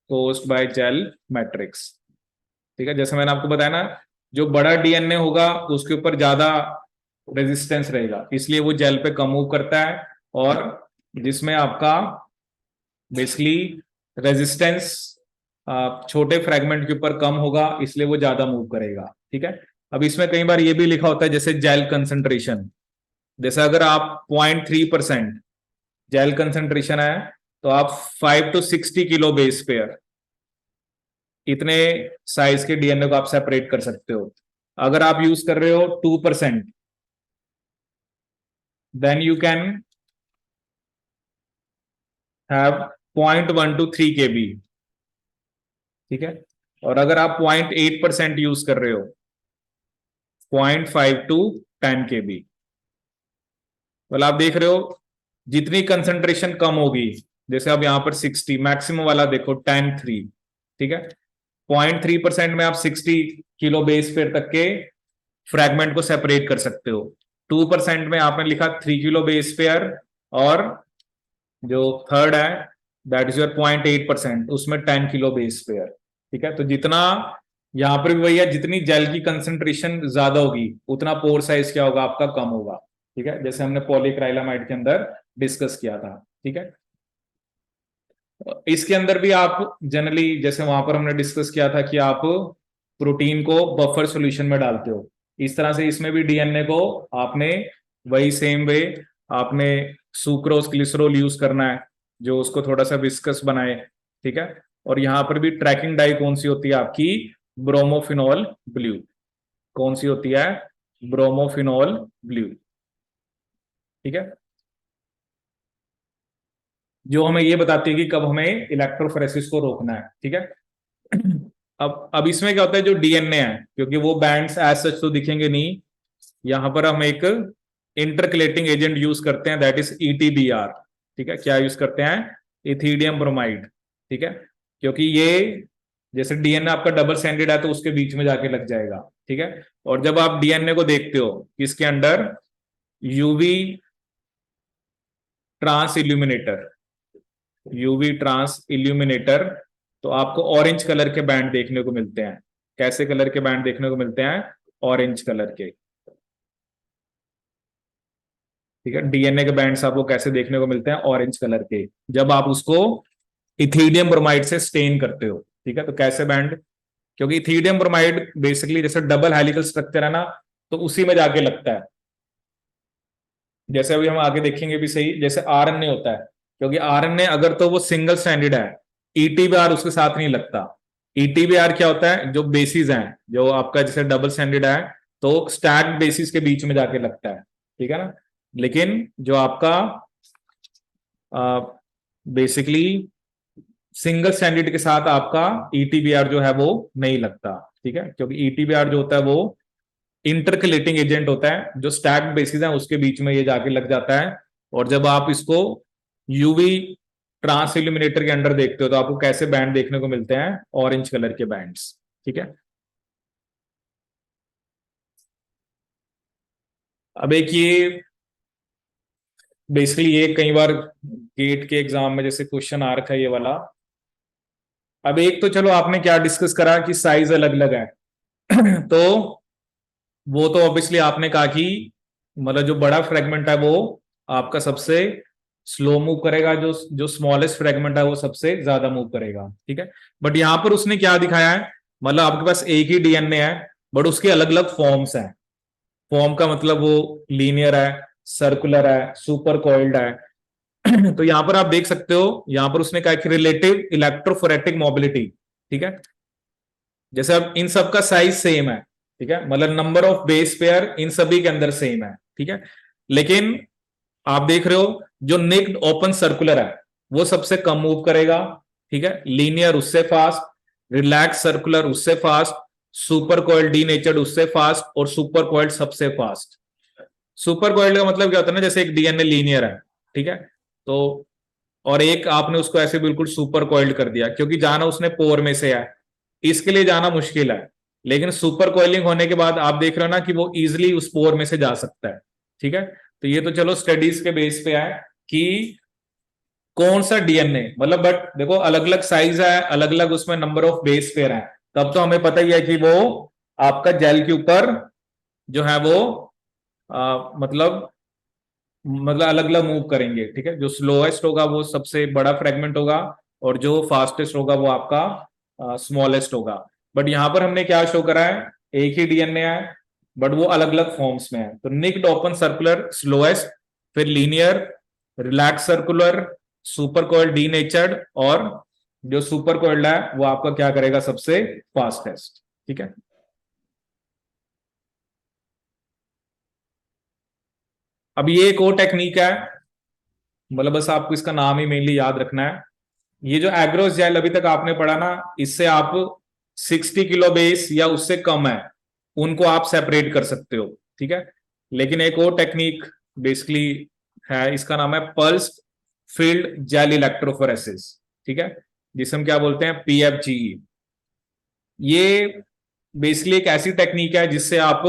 S1: caused by gel matrix, ठीक है। जैसे मैंने आपको बताया ना, जो बड़ा डीएनए होगा उसके ऊपर ज्यादा रेजिस्टेंस रहेगा, इसलिए वो जेल पे कम मूव करता है, और जिसमें आपका बेसिकली रेजिस्टेंस छोटे फ्रेगमेंट के ऊपर कम होगा, इसलिए वो ज्यादा मूव करेगा, ठीक है। अब इसमें कई बार ये भी लिखा होता है जैसे जेल कंसंट्रेशन, जैसे अगर आप 0.3% जेल कंसंट्रेशन है, तो आप 5 to 60 किलो बेस पेयर इतने साइज के डीएनए को आप सेपरेट कर सकते हो। अगर आप यूज कर रहे हो 2%, then you can have 0.1 to 3 KB, ठीक है। और अगर आप 0.8% यूज कर रहे हो, 0.5 to 10 KB, मतलब आप देख रहे हो जितनी कंसंट्रेशन कम होगी, जैसे अब यहां पर 60, मैक्सिमम वाला देखो 10 3, ठीक है, 0.3% में आप 60 किलो बेस पेयर तक के फ्रैगमेंट को सेपरेट कर सकते हो। 2% में आपने लिखा 3 किलो बेस पेयर, और जो थर्ड है दैट इज योर 0.8%, उसमें 10 किलो बेस पेयर, ठीक है। तो जितना यहां पर भी वही है, जितनी जेल की कंसेंट्रेशन ज्यादा होगी उतना पोर साइज क्या होगा आपका, कम होगा, ठीक है, जैसे हमने पॉलीक्राइलामाइड के अंदर डिस्कस किया था, ठीक है। इसके अंदर भी आप जनरली जैसे वहां पर हमने डिस्कस किया था कि आप प्रोटीन को बफर सॉल्यूशन में डालते हो, इस तरह से इसमें भी डीएनए को आपने वही सेम वे आपने सुक्रोज ग्लिसरॉल यूज करना है, जो उसको थोड़ा सा विस्कस बनाए, ठीक है। और यहाँ पर भी ट्रैकिंग डाई कौन सी होती है आपकी, ब्रोमोफिनॉल ब्लू, कौन सी होती है, ब्रोमोफिनॉल ब्लू, ठीक है, जो हमें ये बताती है कि कब हमें इलेक्ट्रोफोरेसिस को रोकना है, ठीक है। अब इसमें क्या होता है, जो डीएनए है, क्योंकि वो बैंड्स एज सच तो दिखेंगे नहीं, यहां पर हम एक इंटरकलेटिंग एजेंट यूज करते हैं, दैट इज ईटीबीआर, ठीक है। क्या यूज करते हैं, इथीडियम ब्रोमाइड, ठीक है, क्योंकि ये जैसे डीएनए आपका डबल स्टैंडर्ड है तो उसके बीच में जाके लग जाएगा, ठीक है। और जब आप डीएनए को देखते हो किसके अंडर, UV transilluminator, UV transilluminator, तो आपको ऑरेंज कलर के बैंड देखने को मिलते हैं। कैसे कलर के बैंड देखने को मिलते हैं, ऑरेंज कलर के, ठीक है। डीएनए के बैंड्स आपको कैसे देखने को मिलते हैं, ऑरेंज कलर के, जब आप उसको इथीडियम ब्रोमाइड से स्टेन करते हो, ठीक है। तो कैसे बैंड, क्योंकि इथीडियम ब्रोमाइड बेसिकली जैसे डबल हेलिकल स्ट्रक्चर है ना, तो उसी में जाके लगता है, जैसे अभी हम आगे देखेंगे भी सही, जैसे आरएनए होता है, क्योंकि आरएनए अगर तो वो सिंगल स्ट्रैंडेड है, ईटीबीआर उसके साथ नहीं लगता। ईटीबीआर क्या होता है, जो बेसिस हैं, जो आपका जैसे डबल स्ट्रैंडेड है तो स्टैक्ड बेसिस के बीच में जाके लगता है, ठीक है ना। लेकिन जो आपका बेसिकली सिंगल स्टैंडर्ड के साथ आपका ईटीबीआर जो है वो नहीं लगता, ठीक है, क्योंकि ईटीबीआर जो होता है वो इंटरकलेटिंग एजेंट होता है, जो स्टैक्ड बेसिस है उसके बीच में ये जाके लग जाता है। और जब आप इसको यूवी ट्रांस इल्यूमिनेटर के अंडर देखते हो तो आपको कैसे बैंड देखने को मिलते हैं, ऑरेंज कलर के बैंड्स, ठीक है। अब एक ये बेसिकली ये कई बार गेट के एग्जाम में जैसे क्वेश्चन आ रखा है ये वाला। अब एक तो चलो आपने क्या डिस्कस करा कि साइज अलग अलग है तो वो तो ऑब्वियसली आपने कहा कि मतलब जो बड़ा फ्रेगमेंट है वो आपका सबसे स्लो मूव करेगा, जो जो स्मॉलेस्ट फ्रेगमेंट है वो सबसे ज्यादा मूव करेगा, ठीक है। बट यहां पर उसने क्या दिखाया है, मतलब आपके पास एक ही डीएनए है बट उसके अलग अलग फॉर्म्स हैं। फॉर्म का मतलब वो लीनियर है, सर्कुलर है, सुपर कॉइल्ड है तो यहां पर आप देख सकते हो, यहां पर उसने कहा कि रिलेटिव इलेक्ट्रोफोरेटिक मोबिलिटी, ठीक है। जैसे अब इन सब का साइज सेम है, ठीक है, मतलब नंबर ऑफ बेस पेयर इन सभी के अंदर सेम है, ठीक है। लेकिन आप देख रहे हो जो निक्ड ओपन सर्कुलर है वो सबसे कम मूव करेगा, ठीक है। लीनियर उससे फास्ट, रिलैक्स सर्कुलर उससे फास्ट, सुपर कॉइल्ड डी नेचर्ड उससे फास्ट और सुपर कॉइल्ड सबसे फास्ट। सुपर कॉइल्ड का मतलब क्या होता है ना, जैसे एक डीएनए लीनियर है, ठीक है, तो और एक आपने उसको ऐसे बिल्कुल सुपर कॉइल्ड कर दिया, क्योंकि जाना उसने पोर में से है, इसके लिए जाना मुश्किल है। लेकिन सुपर कॉइलिंग होने के बाद आप देख रहे हो ना कि वो इजिली उस पोर में से जा सकता है, ठीक है। तो ये तो चलो स्टडीज के बेस पे है कि कौन सा डीएनए, मतलब बट देखो अलग अलग साइज है, अलग अलग उसमें नंबर ऑफ बेस पेयर है, तब तो हमें पता ही है कि वो आपका जेल के ऊपर जो है वो मतलब अलग अलग मूव करेंगे, ठीक है। जो स्लोएस्ट होगा वो सबसे बड़ा फ्रेगमेंट होगा और जो फास्टेस्ट होगा वो आपका स्मॉलेस्ट होगा। बट यहां पर हमने क्या शो करा है, एक ही डीएनए है बट वो अलग अलग फॉर्म्स में है। तो निक्ड ओपन सर्कुलर स्लोएस्ट, फिर linear, relax circular, super coiled D नेचर्ड और जो सुपर कॉइल्ड है वो आपका क्या करेगा, सबसे फास्टेस्ट, ठीक है। अब ये एक और टेक्निक है, मतलब बस आपको इसका नाम ही मेनली याद रखना है। ये जो एग्रोस जेल अभी तक आपने पढ़ा ना, इससे आप 60 किलो बेस या उससे कम है उनको आप सेपरेट कर सकते हो, ठीक है। लेकिन एक और टेक्निक बेसिकली है, इसका नाम है पल्स फील्ड जेल इलेक्ट्रोफोरेसिस, ठीक है, जिसे हम क्या बोलते हैं, पीएफजीई। ये बेसिकली एक ऐसी टेक्निक है जिससे आप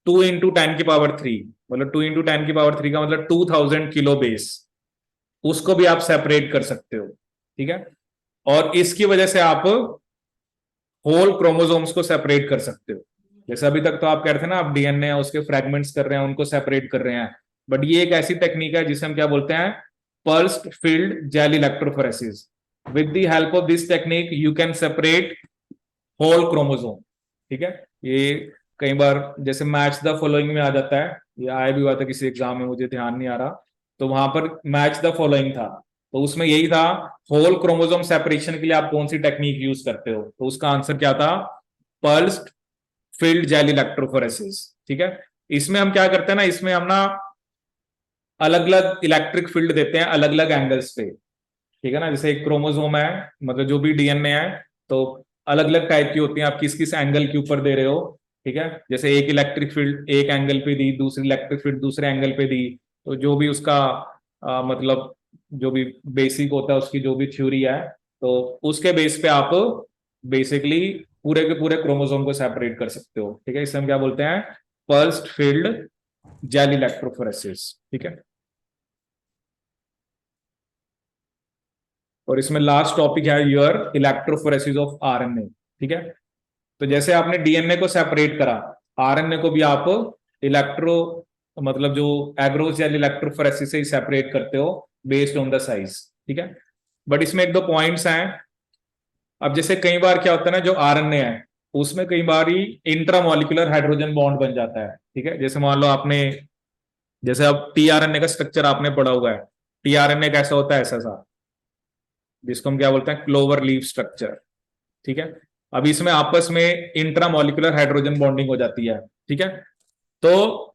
S1: 2 × 10⁻³ मतलब 2 × 10⁻³ का मतलब 2000 किलो बेस, उसको भी आप सेपरेट कर सकते हो, ठीक है। और इसकी वजह से आप होल क्रोमोसोम्स को सेपरेट कर सकते हो। जैसे अभी तक तो आप कह रहे थे ना, आप डीएनए उसके फ्रेगमेंट्स कर रहे हैं, उनको सेपरेट कर रहे हैं, बट ये एक ऐसी टेक्निक है जिसे हम क्या बोलते हैं, pulsed field gel electrophoresis. With the help of this technique you can separate whole chromosome, ठीक है। ये कई बार जैसे मैच द फॉलोइंग में आ जाता है, ये आया भी हुआ था किसी एग्जाम में, मुझे ध्यान नहीं आ रहा, तो वहां पर मैच द फॉलोइंग था, तो उसमें यही था होल क्रोमोसोम सेपरेशन के लिए आप कौन सी टेक्निक यूज करते हो, तो उसका आंसर क्या था, पल्स्ड फील्ड जेल इलेक्ट्रोफोरेसिस, ठीक है। इसमें हम क्या करते हैं ना, इसमें हम ना अलग अलग इलेक्ट्रिक फील्ड देते हैं अलग अलग एंगल्स पे, ठीक है ना। जैसे एक क्रोमोसोम है, मतलब जो भी डीएनए है, तो अलग अलग टाइप की होती है, आप किस किस एंगल के ऊपर दे रहे हो, ठीक है। जैसे एक इलेक्ट्रिक फील्ड एक एंगल पे दी, दूसरी इलेक्ट्रिक फील्ड दूसरे एंगल पे दी, तो जो भी उसका मतलब जो भी बेसिक होता है उसकी जो भी थ्योरी है, तो उसके बेस पे आप बेसिकली पूरे के पूरे क्रोमोसोम को सेपरेट कर सकते हो, ठीक है। इसे हम क्या बोलते हैं, पल्स्ड फील्ड जेल इलेक्ट्रोफोरेसिस, ठीक है। और इसमें लास्ट टॉपिक है योर इलेक्ट्रोफोरेसिस ऑफ आरएनए, ठीक है। तो जैसे आपने डीएनए को सेपरेट करा, आरएनए को भी आप इलेक्ट्रो मतलब जो एग्रोस या इलेक्ट्रोफोरेसिस से ही सेपरेट करते हो बेस्ड ऑन द साइज, ठीक है। बट इसमें एक दो पॉइंट्स हैं। अब जैसे कई बार क्या होता है ना, जो आरएनए है उसमें कई बार ही इंट्रामोलिकुलर हाइड्रोजन बॉन्ड बन जाता है, ठीक है। जैसे मान लो आपने, जैसे अब टीआरएनए का स्ट्रक्चर आपने पढ़ा हुआ है, टीआरएनए कैसा होता है, ऐसा सा, जिसको हम क्या बोलते हैं, क्लोवर लीफ स्ट्रक्चर, ठीक है। अब इसमें आपस में इंट्रामोलिकुलर हाइड्रोजन बॉन्डिंग हो जाती है, ठीक है। तो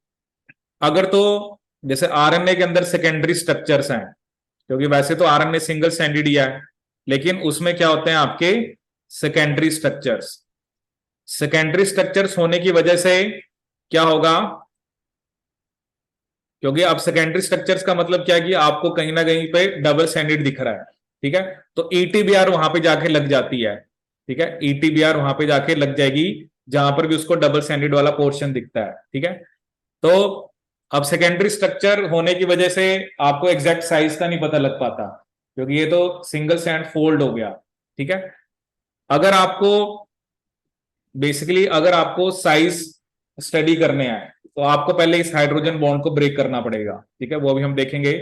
S1: अगर तो जैसे आरएनए के अंदर सेकेंडरी स्ट्रक्चर्स हैं, क्योंकि वैसे तो आरएनए सिंगल स्टैंडर्ड ही है, लेकिन उसमें क्या होते हैं आपके सेकेंडरी स्ट्रक्चर्स। सेकेंडरी स्ट्रक्चर्स होने की वजह से क्या होगा, क्योंकि अब सेकेंडरी स्ट्रक्चर्स का मतलब क्या है कि आपको कहीं ना कहीं पे डबल स्टैंडर्ड दिख रहा है, ठीक है। तो ईटीबीआर वहां पे जाके लग जाती है, ठीक है, ईटीबीआर वहां पे जाके लग जाएगी जहां पर भी उसको डबल स्टैंडर्ड वाला पोर्शन दिखता है, ठीक है। तो अब सेकेंडरी स्ट्रक्चर होने की वजह से आपको एग्जैक्ट साइज का नहीं पता लग पाता, क्योंकि ये तो सिंगल स्ट्रैंड फोल्ड हो गया। ठीक है, अगर आपको बेसिकली अगर आपको साइज स्टडी करने आए तो आपको पहले इस हाइड्रोजन बॉन्ड को ब्रेक करना पड़ेगा। ठीक है, वो अभी हम देखेंगे।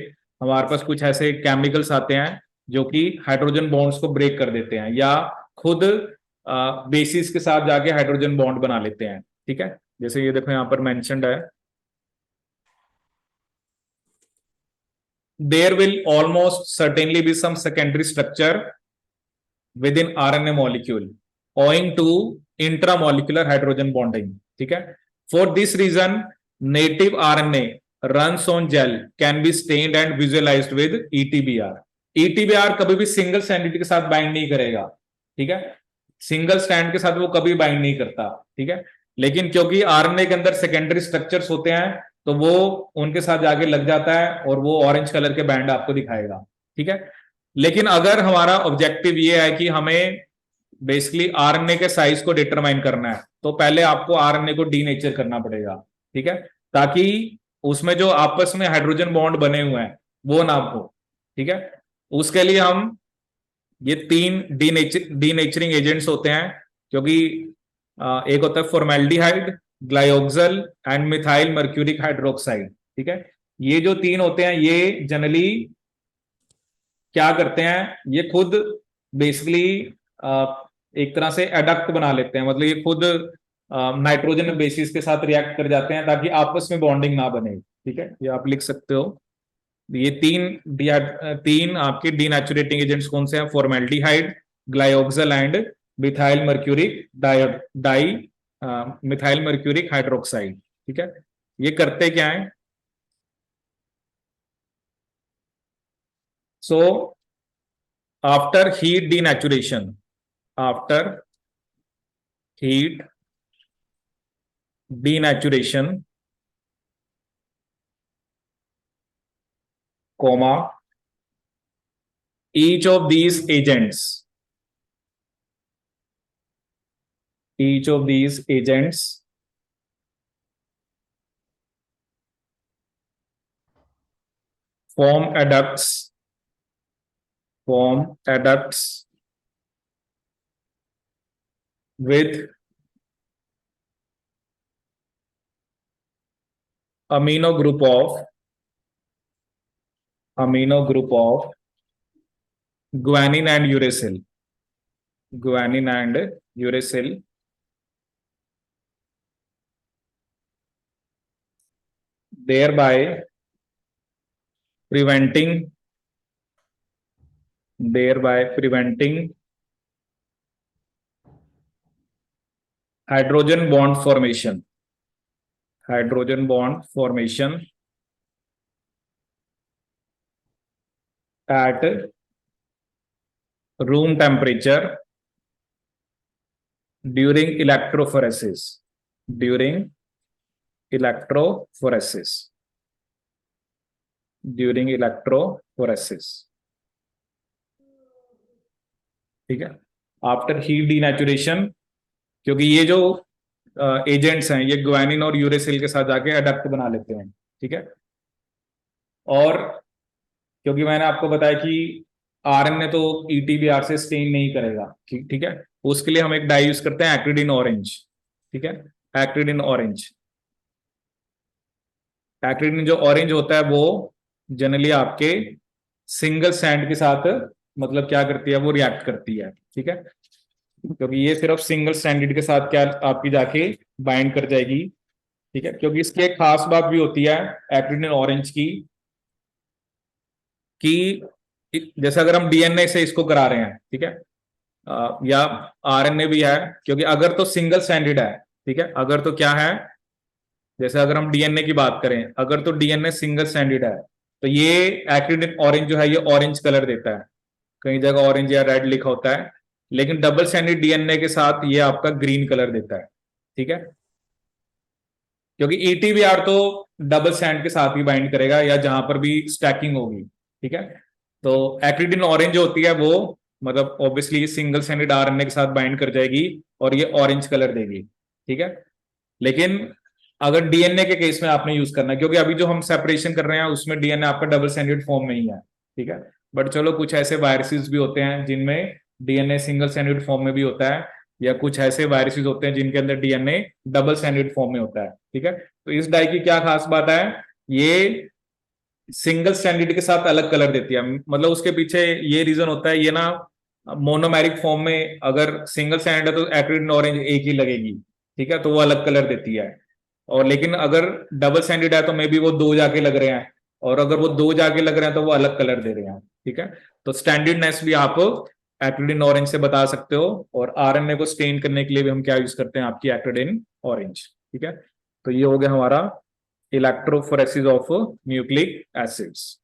S1: हमारे पास कुछ ऐसे केमिकल्स आते हैं जो कि हाइड्रोजन बॉन्ड्स को ब्रेक कर देते हैं, या खुद बेसिस के साथ जाके हाइड्रोजन बॉन्ड बना लेते हैं। ठीक है, जैसे ये देखो यहां पर मेंशन्ड है, there will almost certainly be some secondary structure within RNA molecule owing to intramolecular hydrogen bonding. ठीक है, for this reason native RNA runs on gel can be stained and visualized with ETBR. ETBR कभी भी सिंगल स्ट्रैंड के साथ बाइंड नहीं करेगा। ठीक है, सिंगल स्ट्रैंड के साथ वो कभी बाइंड नहीं करता। ठीक है, लेकिन क्योंकि आरएनए के अंदर सेकेंडरी स्ट्रक्चर्स होते हैं तो वो उनके साथ जाके लग जाता है और वो ऑरेंज कलर के बैंड आपको दिखाएगा। ठीक है, लेकिन अगर हमारा ऑब्जेक्टिव ये है कि हमें बेसिकली आरएनए के साइज को डिटरमाइन करना है, तो पहले आपको आरएनए को डीनेचर करना पड़ेगा। ठीक है, ताकि उसमें जो आपस में हाइड्रोजन बॉन्ड बने हुए हैं वो ना हो। ठीक है, उसके लिए हम ये तीन डीनेचरिंग एजेंट्स होते हैं, क्योंकि एक होता है formaldehyde, glyoxal and methyl mercuric hydroxide. ठीक है, ये जो तीन होते हैं ये जनरली क्या करते हैं, ये खुद बेसिकली एक तरह से एडक्ट बना लेते हैं, मतलब ये खुद नाइट्रोजन बेसिस के साथ रिएक्ट कर जाते हैं ताकि आपस में बॉन्डिंग ना बने। ठीक है, ये आप लिख सकते हो। ये तीन आपके डीनेचुरेटिंग एजेंट्स कौन से हैं? Formaldehyde, glyoxal and methyl mercuric dimethyl mercuric hydroxide. ठीक है, ये करते क्या है? So after heat denaturation, after heat denaturation comma each of these agents form adducts with amino group of guanine and uracil, thereby preventing hydrogen bond formation at room temperature during electrophoresis. ठीक है, आफ्टर हीट डीनेचुरेशन, क्योंकि ये जो एजेंट्स हैं ये ग्वानिन और यूरेसिल के साथ जाके एडक्ट बना लेते हैं। ठीक है, और क्योंकि मैंने आपको बताया कि आरएनए तो ईटीबीआर से स्टेन नहीं करेगा। ठीक है, उसके लिए हम एक डाई यूज करते हैं, एक्रिडिन ऑरेंज। ठीक है, एक्रिडिन जो ऑरेंज होता है वो जनरली आपके सिंगल स्ट्रैंड के साथ मतलब क्या करती है, वो रिएक्ट करती है। ठीक है, क्योंकि ये सिर्फ सिंगल स्ट्रैंडेड के साथ क्या आपकी जाके बाइंड कर जाएगी। ठीक है, क्योंकि इसकी एक खास बात भी होती है एक्रिडिन ऑरेंज की, कि जैसे अगर हम डीएनए से इसको करा रहे हैं, ठीक है, या आरएनए भी है, क्योंकि अगर तो सिंगल स्ट्रैंडेड है, ठीक है, अगर तो क्या है, जैसे अगर हम डीएनए की बात करें, अगर तो डीएनए सिंगल स्ट्रैंडेड है तो ये एक्रिडिन ऑरेंज जो है ये ऑरेंज कलर देता है, कई जगह ऑरेंज या रेड लिखा होता है, लेकिन डबल स्ट्रैंडेड डीएनए के साथ ये आपका ग्रीन कलर देता है। ठीक है, क्योंकि ईटीबीआर तो डबल स्ट्रैंड के साथ ही बाइंड करेगा या जहां पर भी स्टैकिंग होगी। ठीक है, तो एक्रिडिन ऑरेंज होती है वो मतलब ऑब्वियसली सिंगल स्ट्रैंडेड आरएनए के साथ बाइंड कर जाएगी और ये ऑरेंज कलर देगी। ठीक है, लेकिन अगर डीएनए के केस में आपने यूज करना है, क्योंकि अभी जो हम सेपरेशन कर रहे हैं उसमें डीएनए आपका डबल स्टैंडर्ड फॉर्म में ही है, ठीक है। बट चलो कुछ ऐसे वायरसेस भी होते हैं जिनमें डीएनए सिंगल स्टैंडर्ड फॉर्म में भी होता है, या कुछ ऐसे वायरसेस होते हैं जिनके अंदर डीएनए डबल स्टैंडर्ड फॉर्म में होता है, ठीक है। तो इस डाई की क्या खास बात है, ये सिंगल स्टैंडर्ड के साथ अलग कलर देती है। मतलब उसके पीछे ये रीजन होता है, ये ना मोनोमेरिक फॉर्म में अगर सिंगल स्टैंडर्ड है तो एक्रिन ऑरेंज एक ही लगेगी, ठीक है, तो वो अलग कलर देती है। और लेकिन अगर डबल स्टैंडर्ड है तो मे बी वो दो जाके लग रहे हैं, और अगर वो दो जाके लग रहे हैं तो वो अलग कलर दे रहे हैं, ठीक है। तो स्टैंडर्डनेस भी आप एक्रिन ऑरेंज से बता सकते हो, और आरएनए को स्टेन करने के लिए भी हम क्या यूज करते हैं, आपकी एक्रिन ऑरेंज, ठीक है। तो ये हो गया हमारा इलेक्ट्रोफोरेसिस ऑफ न्यूक्लिक एसिड्स।